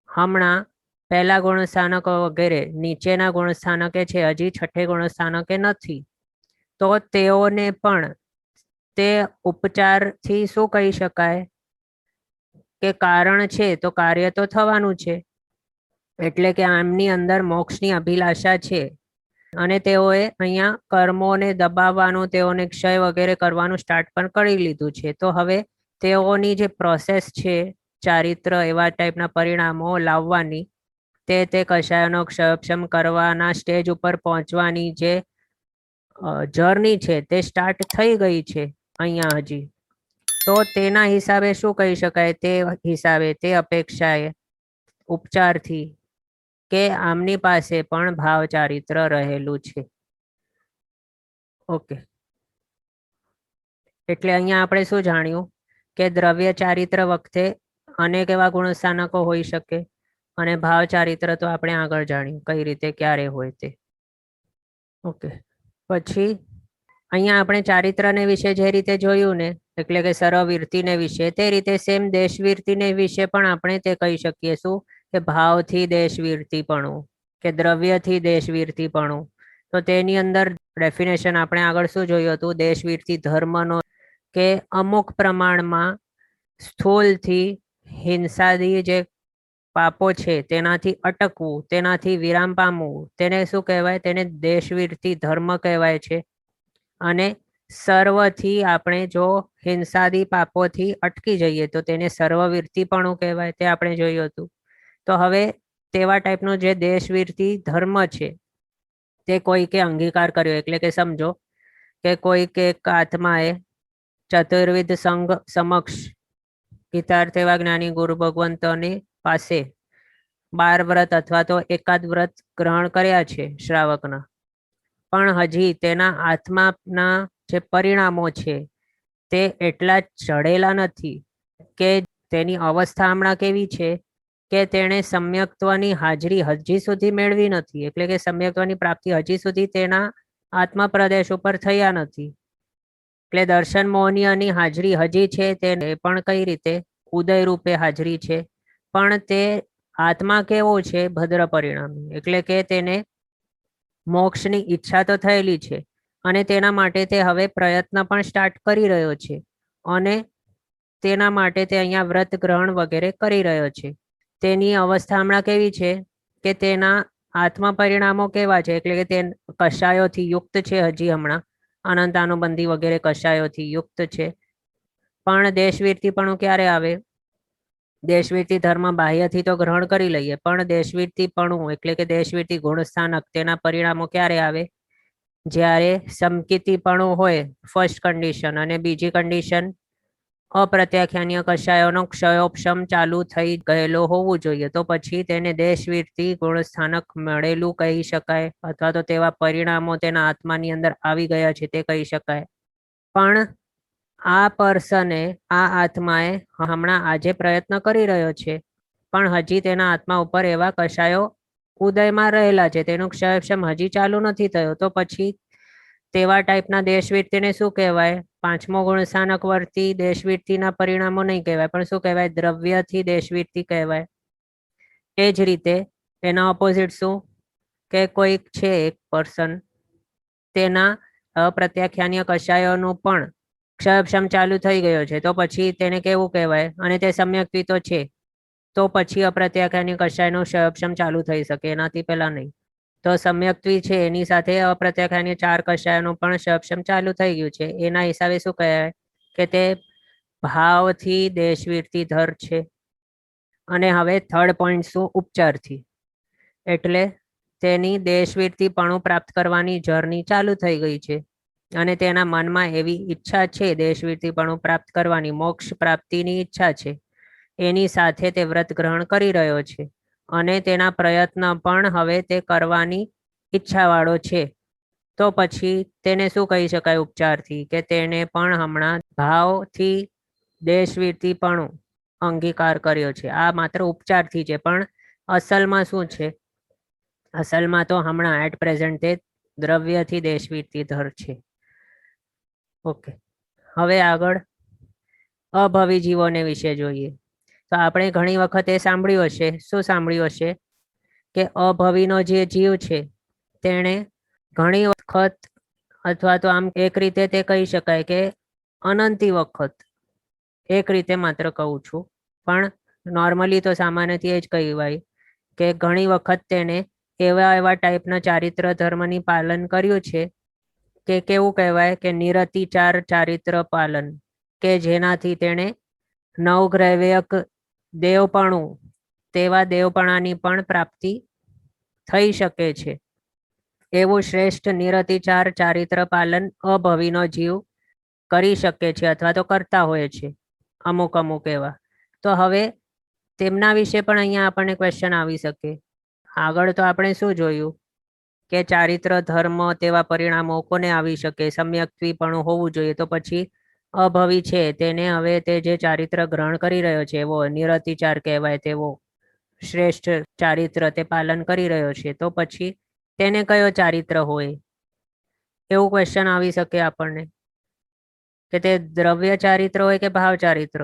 હમણાં પહેલા ગુણસ્થાનકો વગેરે નીચેના ગુણસ્થાનકે છે, હજી છઠ્ઠે ગુણસ્થાનકે નથી, તો તેઓને પણ તે ઉપચારથી શું કહી શકાય કે કારણ છે તો કાર્ય તો થવાનું છે, એટલે કે આમની અંદર મોક્ષની અભિલાષા છે અને તેઓએ અહીંયા કર્મોને દબાવવાનું, તેઓને ક્ષય વગેરે કરવાનું સ્ટાર્ટ પણ કરી લીધું છે. તો હવે તેઓની જે પ્રોસેસ છે ચારિત્ર એવા ટાઈપના પરિણામો લાવવાની, તે કષાયોનો ક્ષયક્ષમ કરવાના સ્ટેજ ઉપર પહોંચવાની જે જર્ની છે તે સ્ટાર્ટ થઈ ગઈ છે અહીંયા હજી. તો તેના હિસાબે શું કહી શકાય? તે હિસાબે તે અપેક્ષાએ ઉપચારથી કે આમની પાસે પણ ભાવ ચારિત્ર રહેલું છે. ઓકે, એટલે અહીંયા આપણે શું જાણ્યું કે દ્રવ્ય ચારિત્ર વખતે અનેક એવા ગુણસ્થાનકો હોઈ શકે અને ભાવ ચારિત્ર તો આપણે આગળ જાણ્યું કઈ રીતે ક્યારે હોય તે. ઓકે, પછી અહીંયા આપણે ચારિત્રને વિશે જે રીતે જોયું ને, એટલે કે સર્વવીરતીને વિશે, તે રીતે સેમ દેશવીરતીને વિશે પણ આપણે તે કહી શકીએ શું કે ભાવથી દેશવીરતીપણું કે દ્રવ્યથી દેશવીરતીપણું. તો તેની અંદર ડેફિનેશન આપણે આગળ શું જોયું હતું? દેશવીરતી ધર્મનો કે અમુક પ્રમાણમાં સ્થૂલથી હિંસાદી જે પાપો છે તેનાથી અટકવું, તેનાથી વિરામ પામવું, તેને શું કહેવાય? તેને દેશવીરતી ધર્મ કહેવાય છે. અને સર્વથી આપણે જો હિંસાદી પાપોથી અટકી જઈએ તો તેને સર્વવીરતીપણું કહેવાય, તે આપણે જોયું હતું. તો હવે તેવા ટાઈપનો જે દેશવીરતી ધર્મ છે તે કોઈકે અંગીકાર કર્યો, એટલે કે સમજો કે કોઈક એક આત્માએ ચતુર્વિધ સંઘ સમક્ષ ગીતાર્થ એવા જ્ઞાની ગુરુ ભગવંતોની પાસે 12 વ્રત અથવા તો એકાદ વ્રત ગ્રહણ કર્યા છે શ્રાવકના, પણ હજી તેના આત્માના જે પરિણામો છે તે એટલા ચડેલા નથી કે તેની અવસ્થા હમણાં કેવી છે કે તેણે સમ્યક્ત્વની હાજરી હજી સુધી મેળવી નથી, એટલે કે સમ્યક્ત્વની પ્રાપ્તિ હજી સુધી તેના આત્મા પ્રદેશ ઉપર થયા નથી. એટલે દર્શન મોહનીયની હાજરી હજી છે, તેને પણ કઈ રીતે ઉદય રૂપે હાજરી છે, પણ તે આત્મા કેવો છે? ભદ્ર પરિણામી, એટલે કે તેને મોક્ષની ઈચ્છા તો થયેલી છે અને તેના માટે તે હવે પ્રયત્ન પણ સ્ટાર્ટ કરી રહ્યો છે અને તેના માટે તે અહીંયા વ્રત ગ્રહણ વગેરે કરી રહ્યો છે. તેની અવસ્થા હમણાં કેવી છે કે તેના આત્મા પરિણામો કેવા છે? એટલે કે તે કષાયોથી યુક્ત છે હજી હમણાં, અનંતાનુબંધી વગેરે કષાયોથી યુક્ત છે. પણ દેશવીરતીપણું ક્યારે આવે? દેશવીરતી ધર્મ બાહ્યથી તો ગ્રહણ કરી લઈએ, પણ દેશવીરતીપણું એટલે કે દેશવીરતી ગુણસ્થાનક તેના પરિણામો ક્યારે આવે? જ્યારે સમકિતીપણું હોય ફર્સ્ટ કન્ડિશન, અને બીજી કન્ડિશન અપ્રત્યાખ્યાનીય કષાયોનો ક્ષયોપશમ ચાલુ થઈ ગયેલો હોવું જોઈએ, તો પછી તેને દેશવીરતી ગુણસ્થાનક મળેલું કહી શકાય, અથવા તો તેવા પરિણામો તેના આત્માની અંદર આવી ગયા છે તે કહી શકાય. પણ આ પર્સને, આ આત્માએ હમણાં આજે પ્રયત્ન કરી રહ્યો છે પણ હજી તેના આત્મા ઉપર એવા કષાયો ઉદયમાં રહેલા છે, તેનું ક્ષયક્ષમ હજી ચાલુ નથી થયો, તો પછી તેવા ટાઈપના દેશવીરતીને શું કહેવાય? પાંચમો ગુણસ્થાનક વર્તી દેશવીરતીના પરિણામો નહીં કહેવાય, પણ શું કહેવાય? દ્રવ્યથી દેશવીરતી કહેવાય. એ જ રીતે એના ઓપોઝિટ શું કે કોઈક છે એક પર્સન, તેના પ્રત્યાખ્યાનીય કષાયોનું પણ ક્ષયક્ષમ ચાલુ થઈ ગયો છે, તો પછી તેને કેવું કહેવાય? અને તે સમ્યક્ત્વી છે, તો પછી અપ્રત્યાખ્યાનીય કષાયનું ક્ષયક્ષમ ચાલુ થઈ શકે, એનાથી પહેલા નહીં. તો સમ્યક્ત્વી છે એની સાથે અપ્રત્યાખ્યાની 4 કષાયનું પણ શપશમ ચાલુ થઈ ગયું છે. એના હિસાબે શું કહેવાય કે તે ભાવથી દેશવીરથી ધર છે. અને હવે થર્ડ પોઈન્ટ શું? ઉપચારથી. એટલે તેની દેશવીરતીપણું પ્રાપ્ત કરવાની જર્ની ચાલુ થઈ ગઈ છે અને તેના મનમાં એવી ઈચ્છા છે દેશવીરતીપણું પ્રાપ્ત કરવાની, મોક્ષ પ્રાપ્તિની ઈચ્છા છે. એની સાથે તે વ્રત ગ્રહણ કરી રહ્યો છે અને તેના પ્રયત્ન પણ હવે તે કરવાની ઈચ્છાવાળો છે. તો પછી તેને શું કહી શકાય ઉપચારથી? કે તેને પણ હમણાં ભાવથી દેશવીરતીપણું અંગીકાર કર્યો છે. આ માત્ર ઉપચારથી છે, પણ અસલમાં શું છે? અસલમાં તો હમણાં એટ પ્રેઝન્ટ તે દ્રવ્યથી દેશવીરતી ધર છે. ઓકે, હવે આગળ અભવી જીવોને વિશે જોઈએ. તો આપણે ઘણી વખત એ સાંભળ્યું હશે. શું સાંભળ્યું હશે? કે અભવીનો જે જીવ છે તેણે ઘણી વખત, અથવા તો આમ એક રીતે તે કહી શકાય કે અનંતી વખત, એક રીતે માત્ર કહું છું, પણ નોર્મલી તો સામાન્યથી એ જ કહેવાય કે ઘણી વખત તેને એવા ટાઈપના ચારિત્ર ધર્મની પાલન કર્યું છે કે કેવું કહેવાય કે નિરતિચાર ચારિત્ર પાલન, કે જેનાથી તેણે નવગ્રૈવયક દેવપણું, તેવા દેવપણાની પણ પ્રાપ્તિ થઈ શકે છે. એવું શ્રેષ્ઠ નિરતિચાર ચારિત્ર પાલન અભવીનો જીવ કરી શકે છે અથવા તો કરતા હોય છે અમુક અમુક એવા. તો હવે તેમના વિશે પણ અહીંયા આપણને ક્વેશ્ચન આવી શકે. આગળ તો આપણે શું જોયું કે ચારિત્ર ધર્મ તેવા પરિણામો કોને આવી શકે? સમ્યક્ત્વીપણું હોવું જોઈએ. તો પછી અભવી છે તેને હવે તે જે ચારિત્ર ગ્રહણ કરી રહ્યો છે એવો નિરતિચાર કહેવાય તેવો શ્રેષ્ઠ ચારિત્ર તે પાલન કરી રહ્યો છે, તો પછી તેને કયો ચારિત્ર હોય? એવું ક્વેશ્ચન આવી શકે આપણને કે તે દ્રવ્ય ચારિત્ર હોય કે ભાવ ચારિત્ર.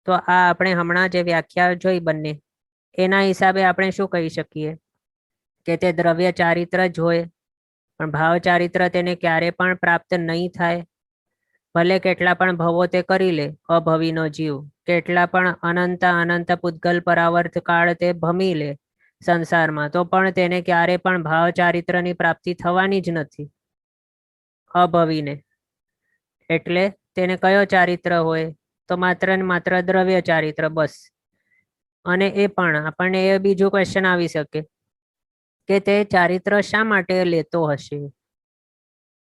તો આ આપણે હમણાં જે વ્યાખ્યા જોઈ બંને, એના હિસાબે આપણે શું કહી શકીએ કે તે દ્રવ્ય ચારિત્ર જ હોય, પણ ભાવ ચારિત્ર તેને ક્યારે પણ પ્રાપ્ત નહીં થાય. ભલે કેટલા પણ ભવો તે કરી લે અભવીનો જીવ, કેટલા પણ અનંત પૂતગલ પરાવર્ત કાળ તે ભમી લે સંસારમાં, તો પણ તેને ક્યારે પણ ભાવ ચારિત્રની પ્રાપ્તિ થવાની જ નથી અભવીને. એટલે તેને કયો ચારિત્ર હોય? તો માત્ર ને માત્ર દ્રવ્ય ચારિત્ર, બસ. અને એ પણ આપણને એ બીજું ક્વેશ્ચન આવી શકે કે તે ચારિત્ર શા માટે લેતો હશે?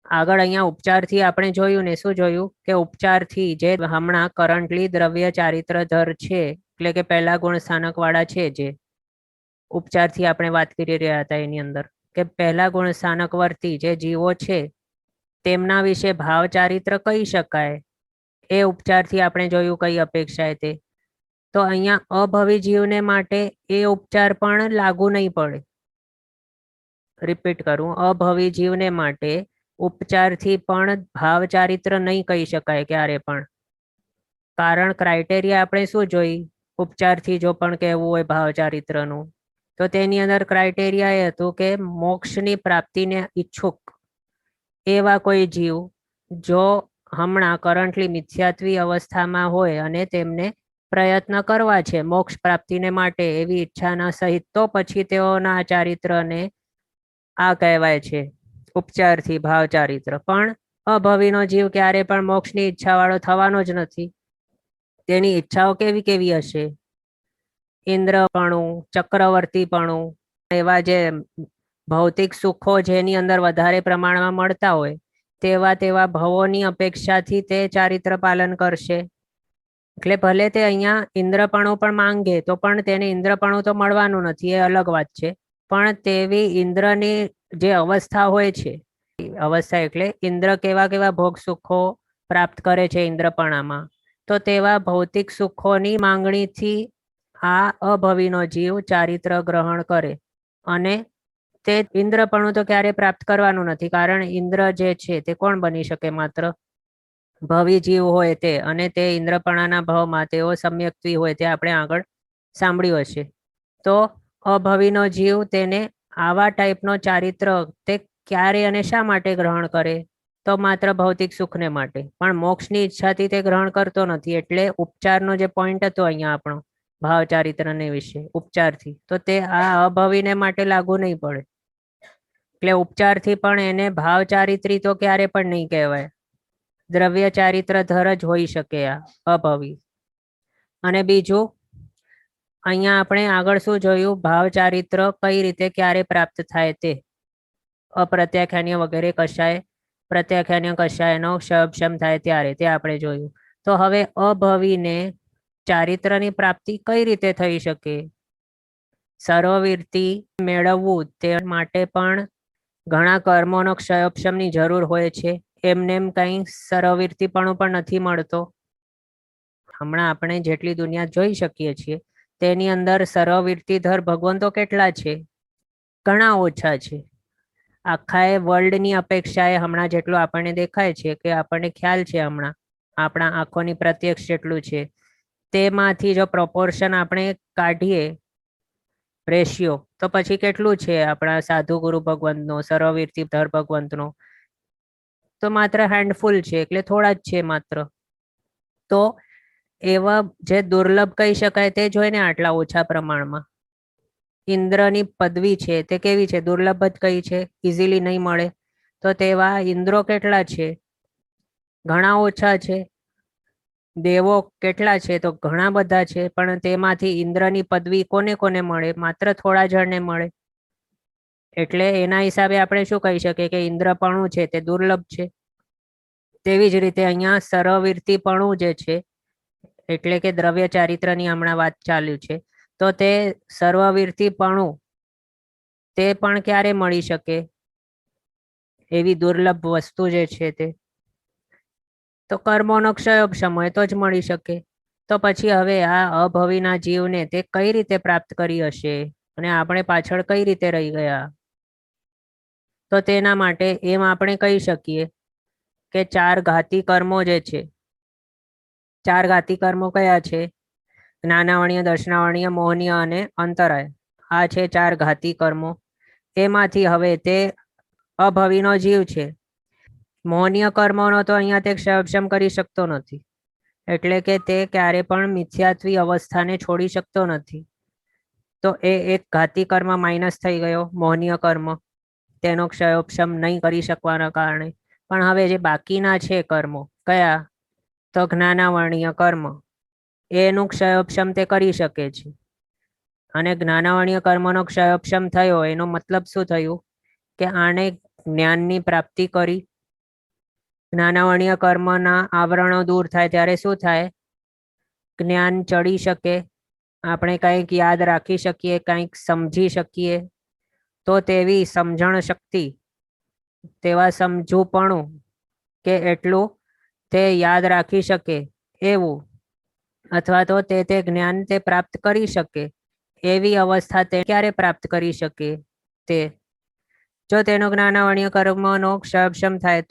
આગળ અહીંયા ઉપચારથી આપણે જોયું ને, શું જોયું કે ઉપચારથી જે હમણાં કરન્ટલી દ્રવ્ય ચારિત્ર ધર છે, એટલે કે પહેલા ગુણ સ્થાનક વાળા છે, જે ઉપચારથી આપણે વાત કરી રહ્યા હતા એની અંદર, કે પહેલા ગુણ સ્થાનક વર્તી જે જીવો છે તેમના વિશે ભાવ ચારિત્ર કહી શકાય. એ ઉપચારથી આપણે જોયું કઈ અપેક્ષાએ તે. તો અહીંયા અભવી જીવને માટે એ ઉપચાર પણ લાગુ નહીં પડે. રિપીટ કરું, અભવી જીવને માટે ઉપચારથી પણ ભાવ ચારિત્ર નહીં કહી શકાય ક્યારે પણ. કારણ ક્રાઇટેરિયા આપણે શું જોઈ ઉપચારથી જો પણ કહેવું હોય ભાવ ચારિત્રનું, તો તેની અંદર ક્રાઇટેરિયા એ હતું કે મોક્ષની પ્રાપ્તિને ઈચ્છુક એવા કોઈ જીવ જો હમણાં કરન્ટલી મિથ્યાત્વી અવસ્થામાં હોય અને તેમને પ્રયત્ન કરવા છે મોક્ષ પ્રાપ્તિને માટે એવી ઈચ્છાના સહિત, તો પછી તેઓના ચારિત્રને આ કહેવાય છે ઉપચારથી ભાવ ચારિત્ર. પણ અભવીનો જીવ ક્યારે પણ મોક્ષની ઈચ્છા વાળો થવાનો જ નથી. તેની ઈચ્છાઓ કેવી કેવી હશે? ઇન્દ્રપણું, ચક્રવર્તીપણું, એવા જે ભૌતિક સુખો જેની અંદર વધારે પ્રમાણમાં મળતા હોય તેવા ભવોની અપેક્ષાથી તે ચારિત્ર પાલન કરશે. એટલે ભલે તે અહીંયા ઇન્દ્રપણું પણ માંગે તો પણ તેને ઇન્દ્રપણું તો મળવાનું નથી, એ અલગ વાત છે. પણ તેવી ઇન્દ્રની જે અવસ્થા હોય છે, અવસ્થા એટલે ઇન્દ્ર કેવા કેવા ભોગ સુખો પ્રાપ્ત કરે છે ઇન્દ્રપણામાં, તો તેવા ભૌતિક સુખોની માંગણીથી આ અભવીનો જીવ ચારિત્ર ગ્રહણ કરે. અને તે ઇન્દ્રપણું તો ક્યારે પ્રાપ્ત કરવાનું નથી, કારણ ઇન્દ્ર જે છે તે કોણ બની શકે? માત્ર ભવી જીવ હોય તે, અને તે ઇન્દ્રપણાના ભાવમાં તેઓ સમ્યક્ત્વી હોય, તે આપણે આગળ સાંભળ્યું હશે. તો અભવીનો જીવ તેને આવા ટાઈપનો ચારિત્ર તે ક્યારે અને શા માટે ગ્રહણ કરે? તો માત્ર ભૌતિક સુખને માટે, પણ મોક્ષની ઈચ્છાથી તે ગ્રહણ કરતો નથી. એટલે ઉપચારનો જે પોઈન્ટ હતો અહીંયા આપણો ભાવ ચારિત્રને વિશે ઉપચારથી, તો તે આ અભવીને માટે લાગુ નહીં પડે. એટલે ઉપચારથી પણ એને ભાવ ચારિત્રી તો ક્યારે પણ નહીં કહેવાય. દ્રવ્ય ચારિત્ર ધર જ હોઈ શકે આ અભવી. અને બીજું અહીંયા આપણે આગળ શું જોયું, ભાવ ચારિત્ર કઈ રીતે ક્યારે પ્રાપ્ત થાય તે. અપ્રત્યાખ્યાન્ય વગેરે કશાય, પ્રત્યાખ્યાન્ય કશાયનો ક્ષયક્ષમ થાય ત્યારે તે આપણે જોયું. તો હવે અભવીને ચારિત્રની પ્રાપ્તિ કઈ રીતે થઈ શકે? સર્વવીરતી મેળવવું તે માટે પણ ઘણા કર્મોનો ક્ષયક્ષમની જરૂર હોય છે. એમને કંઈ સર્વવીરતીપણું પણ નથી મળતો. હમણાં આપણે જેટલી દુનિયા જોઈ શકીએ છીએ તેની અંદર સર્વવીરતીધર ભગવંતો કેટલા છે? ઘણા ઓછા છે. આખા વર્લ્ડની અપેક્ષાએ હમણાં જેટલું આપણને દેખાય છે કે આપણને ખ્યાલ છે હમણાં આપણા આંખોની પ્રત્યક્ષ જેટલું છે તેમાંથી જો પ્રોપોર્શન આપણે કાઢીએ રેશિયો તો પછી કેટલું છે આપણા સાધુ ગુરુ ભગવંતનો, સર્વવીરતીધર ભગવંતનો? તો માત્ર હેન્ડફુલ છે, એટલે થોડા જ છે માત્ર. તો એવા જે દુર્લભ કહી શકાય તે જોઈને આટલા ઓછા પ્રમાણમાં. ઇન્દ્રની પદવી છે તે કેવી છે? દુર્લભ જ કઈ છે, ઇઝીલી નહીં મળે. તો તેવા ઇન્દ્રો કેટલા છે? ઘણા ઓછા છે. દેવો કેટલા છે? તો ઘણા બધા છે. પણ તેમાંથી ઇન્દ્રની પદવી કોને કોને મળે? માત્ર થોડા જણને મળે. એટલે એના હિસાબે આપણે શું કહી શકીએ કે ઇન્દ્રપણું છે તે દુર્લભ છે. તેવી જ રીતે અહીંયા સર્વવીરતીપણું જે છે એટલે કે દ્રવ્ય ચારિત્રની હમણાં વાત ચાલ્યું છે, તો તે સર્વવીરતીપણું તે પણ ક્યારે મળી શકે? એવી દુર્લભ વસ્તુ જે છે તે તો કર્મોનો ક્ષયક્ષમ હોય તો જ મળી શકે. તો પછી હવે આ અભવીના જીવને તે કઈ રીતે પ્રાપ્ત કરી હશે અને આપણે પાછળ કઈ રીતે રહી ગયા? તો તેના માટે એમ આપણે કહી શકીએ કે 4 ઘાતી કર્મો જે છે, 4 ઘાતી કર્મો કયા છે? જ્ઞાનાવર્ણીય, દર્શનાવર્ણીય, મોહનીય અને અંતરાય. આ છે 4 ઘાતી કર્મો. એમાંથી હવે તે અભવીનો જીવ છે. મોહનીય કર્મોનો તો અહીંયા તે ક્ષયક્ષમ કરી શકતો નથી, એટલે કે તે ક્યારે પણ મિથ્યાત્વી અવસ્થાને છોડી શકતો નથી. તો એ એક ઘાતી કર્મ માઇનસ થઈ ગયો, મોહનીય કર્મ, તેનો ક્ષયોક્ષમ નહીં કરી શકવાના કારણે. પણ હવે જે બાકીના છે કર્મો કયા? તો જ્ઞાનાવર્ણીય કર્મ, એનું ક્ષયોક્ષમ તે કરી શકે છે. અને જ્ઞાનાવર્ણીય કર્મનો ક્ષયોક્ષમ થયો એનો મતલબ શું થયું? કે આણે જ્ઞાનની પ્રાપ્તિ કરી. જ્ઞાનાવર્ણીય કર્મના આવરણો દૂર થાય ત્યારે શું થાય? જ્ઞાન ચડી શકે, આપણે કંઈક યાદ રાખી શકીએ, કંઈક સમજી શકીએ. તો તેવી સમજણ શક્તિ, તેવા સમજુપણું કે એટલું તે યાદ રાખી શકે એવું, અથવા તો તે જ્ઞાન તે પ્રાપ્ત કરી શકે એવી અવસ્થા તે ક્યારે પ્રાપ્ત કરી શકે? તે જો તેનો જ્ઞાનાવર્ણીય કર્મનો ક્ષયક્ષમ થાય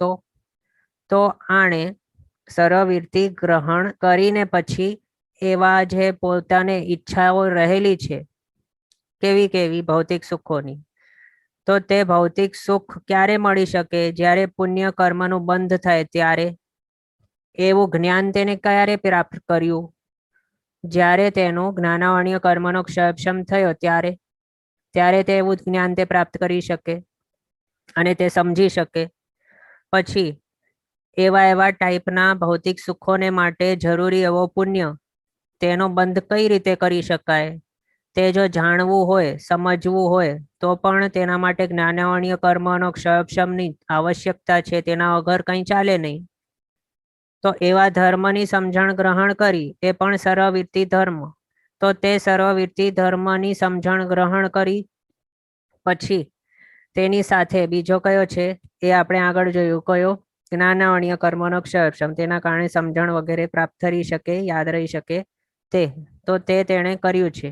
તો આણે સર્વવીરતી ગ્રહણ કરીને પછી એવા જે પોતાને ઈચ્છાઓ રહેલી છે કેવી કેવી ભૌતિક સુખોની, તો તે ભૌતિક સુખ ક્યારે મળી શકે? જ્યારે પુણ્ય કર્મનું બંધ થાય ત્યારે. એવું જ્ઞાન તેને ક્યારે પ્રાપ્ત કર્યું? જ્યારે તેનો જ્ઞાનાવર્ણીય કર્મનો ક્ષયક્ષમ થયો ત્યારે તે એવું જ્ઞાન તે પ્રાપ્ત કરી શકે અને તે સમજી શકે. પછી એવા ટાઈપના ભૌતિક સુખોને માટે જરૂરી એવો પુણ્ય, તેનો બંધ કઈ રીતે કરી શકાય? તે જો જાણવું હોય, સમજવું હોય તો પણ તેના માટે જ્ઞાનાવર્ણીય કર્મનો ક્ષયક્ષમની આવશ્યકતા છે, તેના વગર કંઈ ચાલે નહીં. તો એવા ધર્મની સમજણ ગ્રહણ કરી, એ પણ સર્વવીરતી ધર્મ. તો તે સર્વવીરતી ધર્મની સમજણ ગ્રહણ કરી પછી તેની સાથે બીજો કયો છે એ આપણે આગળ જોયું. કયો? જ્ઞાનાવર્ણીય કર્મનો ક્ષયક્ષમ, તેના કારણે સમજણ વગેરે પ્રાપ્ત કરી શકે, યાદ રહી શકે તે. તો તે તેણે કર્યું છે.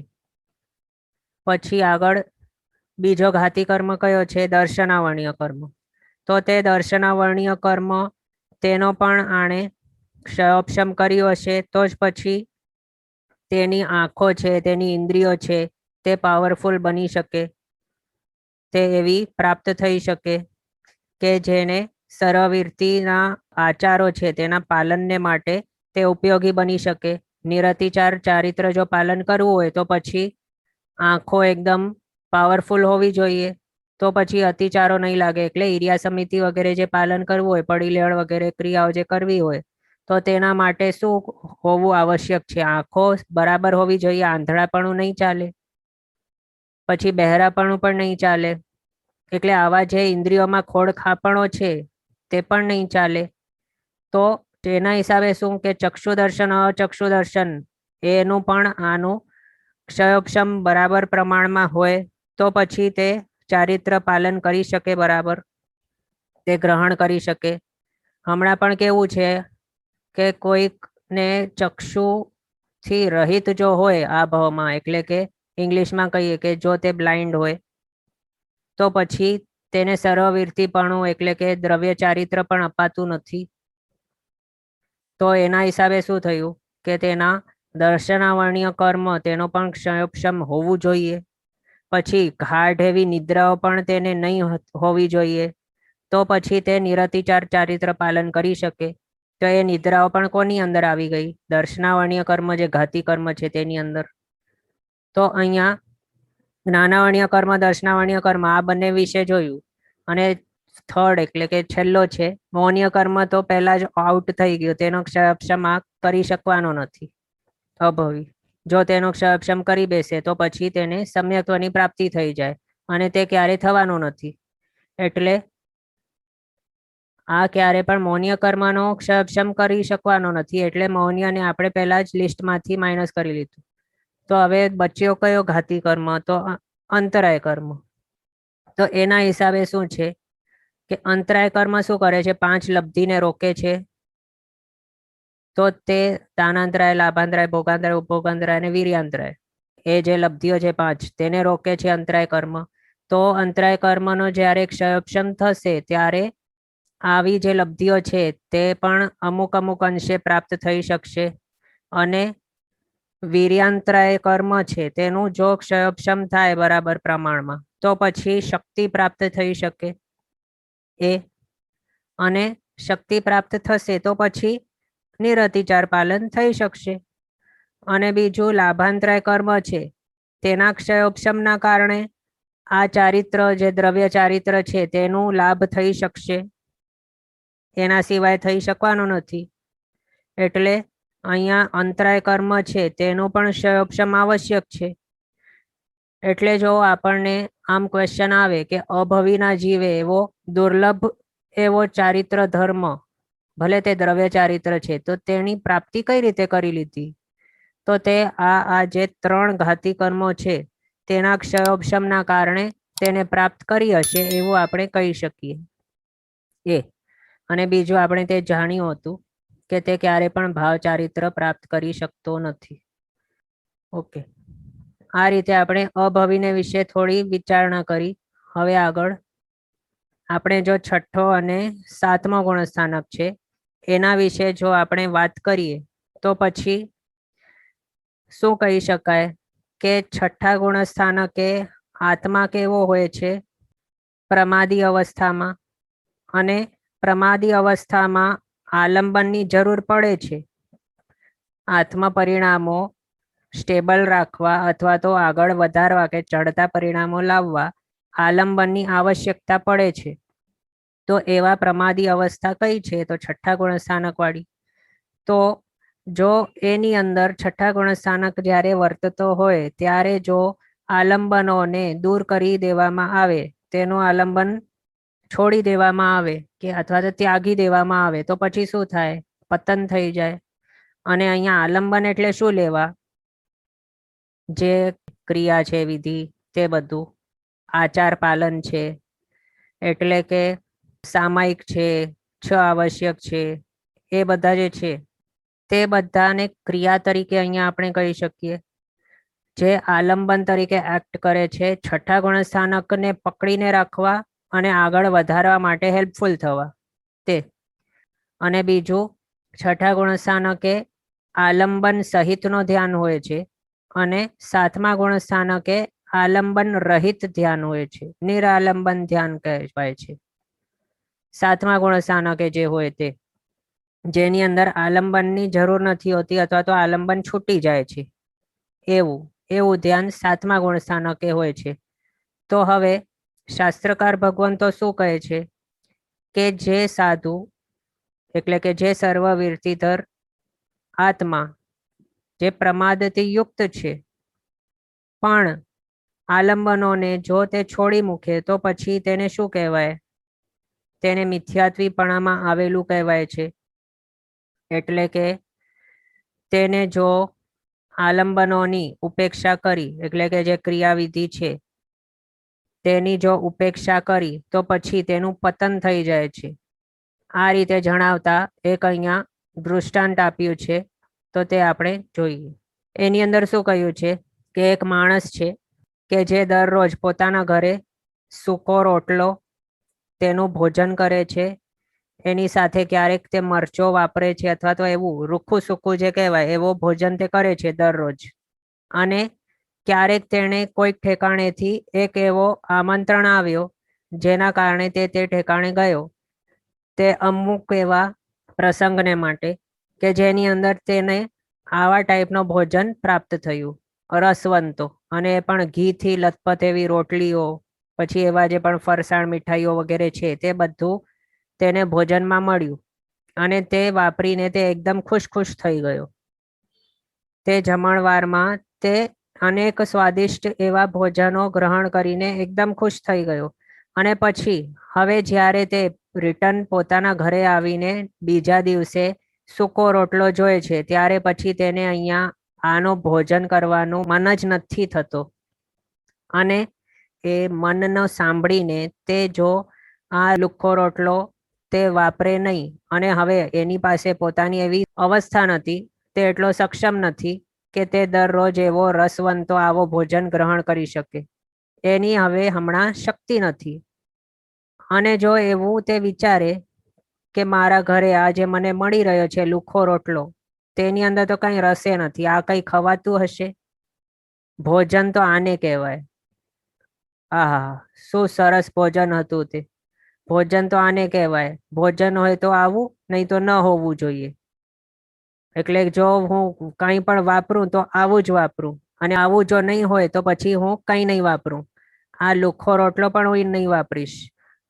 પછી આગળ બીજો ઘાતી કર્મ કયો છે? દર્શનાવર્ણીય કર્મ. તો તે દર્શનાવર્ણીય કર્મ તેનો પણ આણે ક્ષયોક્ષમ કર્યો હશે તો જ પછી તેની આંખો છે, તેની ઇન્દ્રિયો છે તે પાવરફુલ બની શકે, તે એવી પ્રાપ્ત થઈ શકે કે જેને સર્વવીરતીના આચારો છે તેના પાલનને માટે તે ઉપયોગી બની શકે. નિરતિચાર ચારિત્ર જો પાલન કરવું હોય તો પછી આંખો એકદમ પાવરફુલ હોવી જોઈએ. તો પછી અતિચારો નહીં લાગે, એટલે ઈર્યા સમિતિ વગેરે જે પાલન કરવું હોય, પડી લેણ વગેરે ક્રિયાઓ જે કરવી હોય, તો તેના માટે શું હોવું આવશ્યક છે? આંખો બરાબર હોવી જોઈએ, આંધળાપણું નહીં ચાલે, પછી બહેરાપણું પણ નહીં ચાલે, એટલે આવા જે ઇન્દ્રિયોમાં ખોડખાપણો છે તે પણ નહીં ચાલે. તો તેના હિસાબે શું કે ચક્ષુ દર્શન અચક્ષુ દર્શન એનું પણ આનું ક્ષયોક્ષમ બરાબર પ્રમાણમાં હોય તો પછી તે ચારિત્ર પાલન કરી શકે, બરાબર તે ગ્રહણ કરી શકે. હમણાં પણ કેવું છે કે કોઈકને ચક્ષુથી રહિત જો હોય આ ભાવમાં, એટલે કે ઇંગ્લિશમાં કહીએ કે જો તે બ્લાઇન્ડ હોય, તો પછી તેને સર્વવીરતીપણું એટલે કે દ્રવ્ય ચારિત્ર પણ અપાતું નથી. તો એના હિસાબે શું થયું કે તેના દર્શનાવર્ણીય કર્મ તેનો પણ ક્ષયોક્ષમ હોવું જોઈએ. પછી ગાઢ એવી નિદ્રાઓ પણ તેને નહીં હોવી જોઈએ, તો પછી તે નિરતિચાર ચારિત્ર પાલન કરી શકે. તો એ નિદ્રાઓ પણ કોની અંદર આવી ગઈ? દર્શનાવર્ણીય કર્મ જે ઘાતી કર્મ છે તેની અંદર. તો અહીંયા જ્ઞાનાવર્ણીય કર્મ, દર્શનાવર્ણીય કર્મ આ બંને વિશે જોયું. અને થર્ડ એટલે કે છેલ્લો છે મૌન્ય કર્મ, તો પહેલા જ આઉટ થઈ ગયો, તેનો ક્ષયક્ષમ આ કરી શકવાનો નથી, અભવી. જો તેનો ક્ષયક્ષમ કરી બેસે તો પછી તેને સમ્યક્ત્વની પ્રાપ્તિ થઈ જાય, અને તે ક્યારે થવાનું નથી. એટલે આ ક્યારે પણ મૌન્ય કર્મનો ક્ષયક્ષમ કરી શકવાનો નથી, એટલે મૌન્યને આપણે પહેલા જ લિસ્ટમાંથી માઇનસ કરી લીધું. તો હવે બચ્યો કયો ઘાતી કર્મ? તો અંતરાય કર્મ. તો એના હિસાબે શું છે કે અંતરાય કર્મ શું કરે છે? 5 લબ્ધિને રોકે છે. તો તે દાનાંતરાય, લાભાંતરાય, ભોગાંતરાય, ઉપભોગાંતરાય અને વીર્યાંતરાય, એ જે લબ્ધિઓ છે 5 તેને રોકે છે અંતરાય કર્મ. તો અંતરાય કર્મનો જ્યારે ક્ષયોક્ષમ થશે ત્યારે આવી જે લબ્ધિઓ છે તે પણ અમુક અમુક અંશે પ્રાપ્ત થઈ શકશે. અને વીર્યાંતરાય કર્મ છે તેનું જો ક્ષયોક્ષમ થાય બરાબર પ્રમાણમાં, તો પછી શક્તિ પ્રાપ્ત થઈ શકે. અને શક્તિ પ્રાપ્ત થશે તો પછી નિરતિચાર પાલન થઈ શકશે. અને બીજું લાભાંતરાય કર્મ છે તેના ક્ષયોક્ષમના કારણે આ ચારિત્ર જે દ્રવ્ય ચારિત્ર છે તેનું લાભ થઈ શકશે, એના સિવાય થઈ શકવાનું નથી. એટલે અહીંયા અંતરાય કર્મ છે તેનું પણ ક્ષયોક્ષમ આવશ્યક છે. એટલે જો આપણને આમ ક્વેશ્ચન આવે કે અભવીના જીવે એવો દુર્લભ એવો ચારિત્ર ધર્મ, ભલે તે દ્રવ્ય ચારિત્ર છે, તો તેની પ્રાપ્તિ કઈ રીતે કરી લીધી? તો તે આ જે 3 ઘાતી કર્મો છે તેના ક્ષયોક્ષમના કારણે તેને પ્રાપ્ત કરી હશે એવું આપણે કહી શકીએ. અને બીજું આપણે તે જાણ્યું હતું કે તે ક્યારે પણ ભાવ ચારિત્ર પ્રાપ્ત કરી શકતો નથી. ઓકે, આ રીતે આપણે અભવીને વિશે થોડી વિચારણા કરી. હવે આગળ આપણે જો છઠ્ઠો અને 7મો ગુણસ્થાનક છે એના વિશે જો આપણે વાત કરીએ તો પછી શું કહી શકાય કે છઠ્ઠા ગુણસ્થાનકે આત્મા કેવો હોય છે? પ્રમાદી અવસ્થામાં. અને પ્રમાદી અવસ્થામાં આલંબનની જરૂર પડે છે. આત્મ પરિણામો સ્ટેબલ રાખવા અથવા તો આગળ વધારવા કે ચડતા પરિણામો લાવવા આલંબનની આવશ્યકતા પડે છે. તો એવા પ્રમાદી અવસ્થા કઈ છે? તો છઠ્ઠા ગુણસ્થાનક વાળી. તો જો એની અંદર છઠ્ઠા ગુણસ્થાનક જ્યારે વર્તતો હોય ત્યારે જો આલંબનોને દૂર કરી દેવામાં આવે, તેનું આલંબન છોડી દેવામાં આવે કે અથવા તો ત્યાગી દેવામાં આવે, તો પછી શું થાય? પતન થઈ જાય. અને અહીંયા આલંબન એટલે શું લેવા? જે ક્રિયા છે, વિધિ, તે બધું આચાર પાલન છે, એટલે કે સામાયિક છે, 6 આવશ્યક છે, એ બધા જે છે તે બધાને ક્રિયા તરીકે અહીંયા આપણે કહી શકીએ, જે આલંબન તરીકે એક્ટ કરે છે છઠ્ઠા ગુણસ્થાનકને પકડીને રાખવા અને આગળ વધારવા માટે હેલ્પફુલ થવા તે. અને બીજું છઠ્ઠા ગુણસ્થાનકે આલંબન સહિતનો ધ્યાન હોય છે, અને 7મા ગુણસ્થાનકે આલંબન રહિત ધ્યાન હોય છે, નિરાલંબન ધ્યાન કહેવાય છે. 7મા ગુણસ્થાનકે જે હોય તે, જેની અંદર આલંબનની જરૂર નથી હોતી અથવા તો આલંબન છૂટી જાય છે, એવું ધ્યાન 7મા ગુણસ્થાનકે હોય છે. તો હવે શાસ્ત્રકાર ભગવાન તો શું કહે છે કે જે સાધુ એટલે કે જે સર્વવીરતીધર આત્મા જે પ્રમાદથી યુક્ત છે પણ આલંબનોને જો તે છોડી મૂકે તો પછી તેને શું કહેવાય? તેને મિથ્યાત્વીપણામાં આવેલું કહેવાય છે. એટલે કે તેને જો આલંબનોની ઉપેક્ષા કરી એટલે કે જે ક્રિયાવિધિ છે તેની જો ઉપેક્ષા કરી તો પછી તેનું પતન થઈ જાય છે. આ રીતે જણાવતા એક અહીંયા દૃષ્ટાંત આપ્યું છે, તો તે આપણે જોઈએ. એની અંદર શું કહ્યું છે કે એક માણસ છે કે જે દરરોજ પોતાના ઘરે સૂકો રોટલો તેનું ભોજન કરે છે. એની સાથે ક્યારેક તે મરચો વાપરે છે અથવા તો એવું રૂખું સૂકું જે કહેવાય એવો ભોજન તે કરે છે દરરોજ. અને ક્યારેક તેણે કોઈક ઠેકાણેથી એક એવો આમંત્રણ આવ્યો જેના કારણે તે ઠેકાણે ગયો, તે અમુક એવા પ્રસંગને માટે કે જેની અંદર તેને આવા ટાઈપનો ભોજન પ્રાપ્ત થયું, રસવંતો, અને એ પણ ઘીથી લથપથ એવી રોટલીઓ, પછી એવા જે પણ ફરસાણ મીઠાઈઓ વગેરે છે તે બધું તેને ભોજનમાં મળ્યું અને તે વાપરીને તે એકદમ ખુશ થઈ ગયો. તે જમણવારમાં તે અનેક સ્વાદિષ્ટ એવા ભોજનો ગ્રહણ કરીને એકદમ ખુશ થઈ ગયો. અને પછી હવે જ્યારે તે રિટર્ન પોતાના ઘરે આવીને બીજા દિવસે સૂકો રોટલો જોઈએ છે ત્યારે પછી તેને અહીંયા આનો ભોજન કરવાનું મન જ નથી થતો. અને એ મનનો સાંભળીને તે જો આ લુખ્ખો રોટલો તે વાપરે નહીં, અને હવે એની પાસે પોતાની એવી અવસ્થા નથી, તે એટલો સક્ષમ નથી કે તે દરરોજ એવો રસવંતો આવો ભોજન ગ્રહણ કરી શકે. એની હવે હમણાં શક્તિ નથી. અને જો એવું તે વિચારે કે મારા ઘરે આ જે મને મળી રહ્યો છે લુખ્ખો રોટલો, તેની અંદર તો કંઈ રસે નથી, આ કંઈ ખવાતું હશે? ભોજન તો આને કહેવાય. આહા, શું સરસ ભોજન હતું તે! ભોજન તો આને કહેવાય. ભોજન હોય તો આવું, નહીં તો ન હોવું જોઈએ. એટલે જો હું કંઈ પણ વાપરું તો આવું જ વાપરું, અને આવું જો નહીં હોય તો પછી હું કંઈ નહીં વાપરું. આ લુખ્ખો રોટલો પણ હું નહીં વાપરીશ.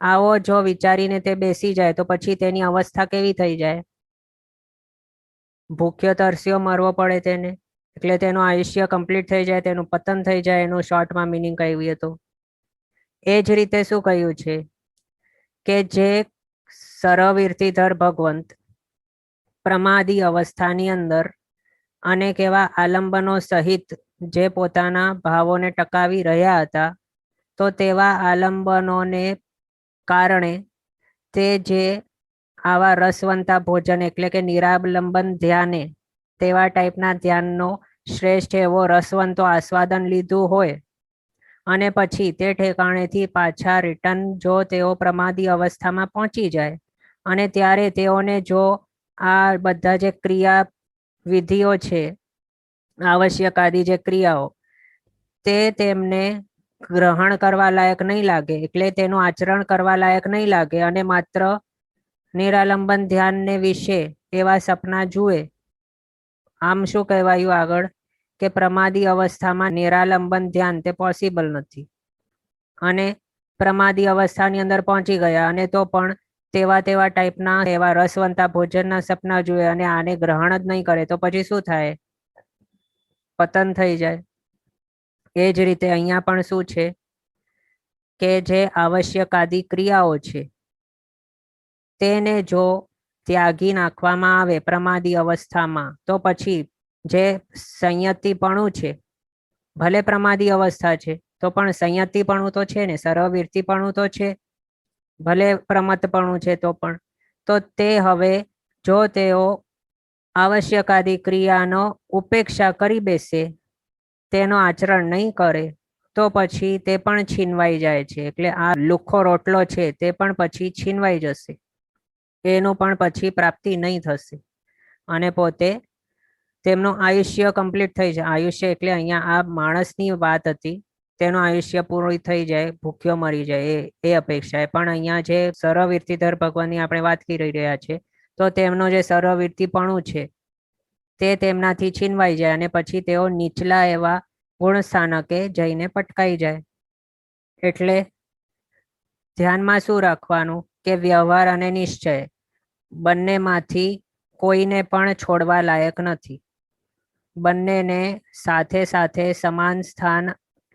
આવો જો વિચારીને તે બેસી જાય તો પછી તેની અવસ્થા કેવી થઈ જાય? ભૂખ્યો તરસ્યો મરવો પડે તેને, એટલે તેનું આયુષ્ય કમ્પ્લીટ થઈ જાય, તેનું પતન થઈ જાય. એનું શોર્ટમાં મિનિંગ કહ્યું તો એ જ રીતે શું કહ્યું છે કે જે સર્વવીરતીધર ભગવંત પ્રમાદી અવસ્થાની અંદર અનેક એવા આલંબનો સહિત જે પોતાના ભાવોને ટકાવી રહ્યા હતા, તો તેવા આલંબનોને કારણે તે જે આવા રસવંતા ભોજન એટલે કે નિરાલંબન ધ્યાને તેવા ટાઈપના ધ્યાનનો શ્રેષ્ઠ એવો રસવંતો આસ્વાદન લીધું હોય અને પછી તે ઠેકાણેથી પાછા રિટર્ન જો તેઓ પ્રમાદી અવસ્થામાં પહોંચી જાય અને ત્યારે તેઓને જો આ બધા જે ક્રિયા વિધિઓ છે, આવશ્યક આદિ જે ક્રિયાઓ, તે તેમને ગ્રહણ કરવા લાયક નહીં લાગે, એટલે તેનું આચરણ કરવા લાયક નહીં લાગે, અને માત્ર નિરાલંબન ધ્યાનને વિશે એવા સપના જુએ. આમ શું કહેવાયું આગળ કે પ્રમાદી અવસ્થામાં નિરાલંબન ધ્યાન તે પોસિબલ નથી. અને પ્રમાદી અવસ્થાની અંદર પહોંચી ગયા અને તો પણ તેવા ટાઈપના એવા રસવંતા ભોજનના સપના જુએ અને આને ગ્રહણ જ નહીં કરે તો પછી શું થાય? પતન થઈ જાય. એ જ રીતે અહીંયા પણ શું છે કે જે આવશ્યક આદિ ક્રિયાઓ છે તેને જો ત્યાગી નાખવામાં આવે પ્રમાદી અવસ્થામાં, તો પછી જે સંયતિપણું છે, ભલે પ્રમાદી અવસ્થા છે તો પણ સંયતિપણું તો છે ને, સર્વવીરતીપણું તો છે, ભલે પ્રમત્તપણું છે તો પણ, તો તે હવે જો તેઓ આવશ્યક આદિ ક્રિયાનો ઉપેક્ષા કરી બેસે, તેનો આચરણ નહીં કરે, તો પછી તે પણ છીનવાઈ જાય છે. એટલે આ લુખ્ખો રોટલો છે તે પણ પછી છીનવાઈ જશે, એનું પણ પછી પ્રાપ્તિ નહીં થશે, અને પોતે તેમનું આયુષ્ય કમ્પ્લીટ થઈ જાય. આયુષ્ય એટલે અહીંયા આ માણસની વાત હતી, તેનું આયુષ્ય પૂરું થઈ જાય, ભૂખ્યો મરી જાય, એ અપેક્ષા. પણ અહીંયા જે સર્વવીરતીધર ભગવાનની આપણે વાત કરી રહ્યા છે, તો તેમનો જે સર્વવીરતીપણું છે તે તેમનાથી છીનવાઈ જાય અને પછી તેઓ નીચલા એવા ગુણ સ્થાનકે જઈને પટકાઈ જાય. એટલે ધ્યાનમાં શું રાખવાનું કે વ્યવહાર અને નિશ્ચય બંનેમાંથી કોઈને પણ છોડવા લાયક નથી. બંનેને સાથે સાથે સમાન સ્થાન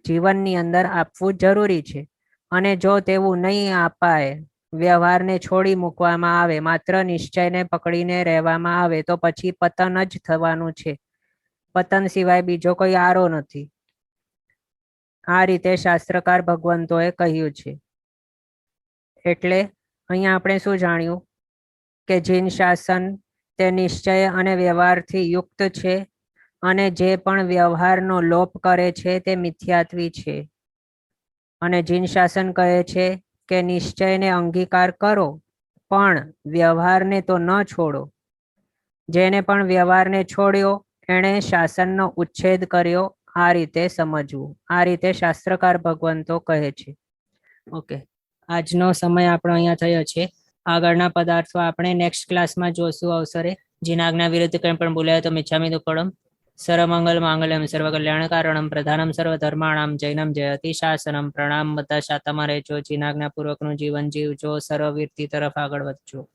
જીવનની અંદર આપવું જરૂરી છે. અને જો તેવું નહીં અપાય, વ્યવહારને છોડી મૂકવામાં આવે, માત્ર નિશ્ચયને પકડીને રહેવામાં આવે તો પછી પતન જ થવાનું છે. પતન સિવાય બીજો કોઈ આરો નથી. આ રીતે શાસ્ત્રકાર ભગવંતોએ કહ્યું છે. એટલે અહીંયા આપણે શું જાણ્યું કે જીન શાસન તે નિશ્ચય અને વ્યવહારથી યુક્ત છે અને જે પણ વ્યવહારનો લોપ કરે છે તે મિથ્યાત્વી છે. અને જીન શાસન કહે છે કે નિશ્ચયને અંગીકાર કરો પણ વ્યવહારને તો ન છોડો. જેને પણ વ્યવહારને છોડ્યો એણે શાસનનો ઉચ્છેદ કર્યો. આ રીતે સમજવું. આ રીતે શાસ્ત્રકાર ભગવંતો કહે છે. ઓકે, આજનો સમય આપણો અહીંયા થયો છે. આગળના પદાર્થો આપણે નેક્સ્ટ ક્લાસમાં જોશું અવસરે. જીનાજ્ઞા વિરુદ્ધ કંઈ પણ બોલાય તો મિચ્છામિ દુક્કડમ. સર્વમંગલ માંગલ્યમ સર્વકલ્યાણ કારણમ પ્રધાનમ સર્વધર્માણામ જૈનમ જયતિ શાસનમ. પ્રણામ. બધા શાતામાં રહેજો, જીનાજ્ઞા પૂર્વકનું જીવન જીવજો, સર્વવીરતી તરફ આગળ વધજો.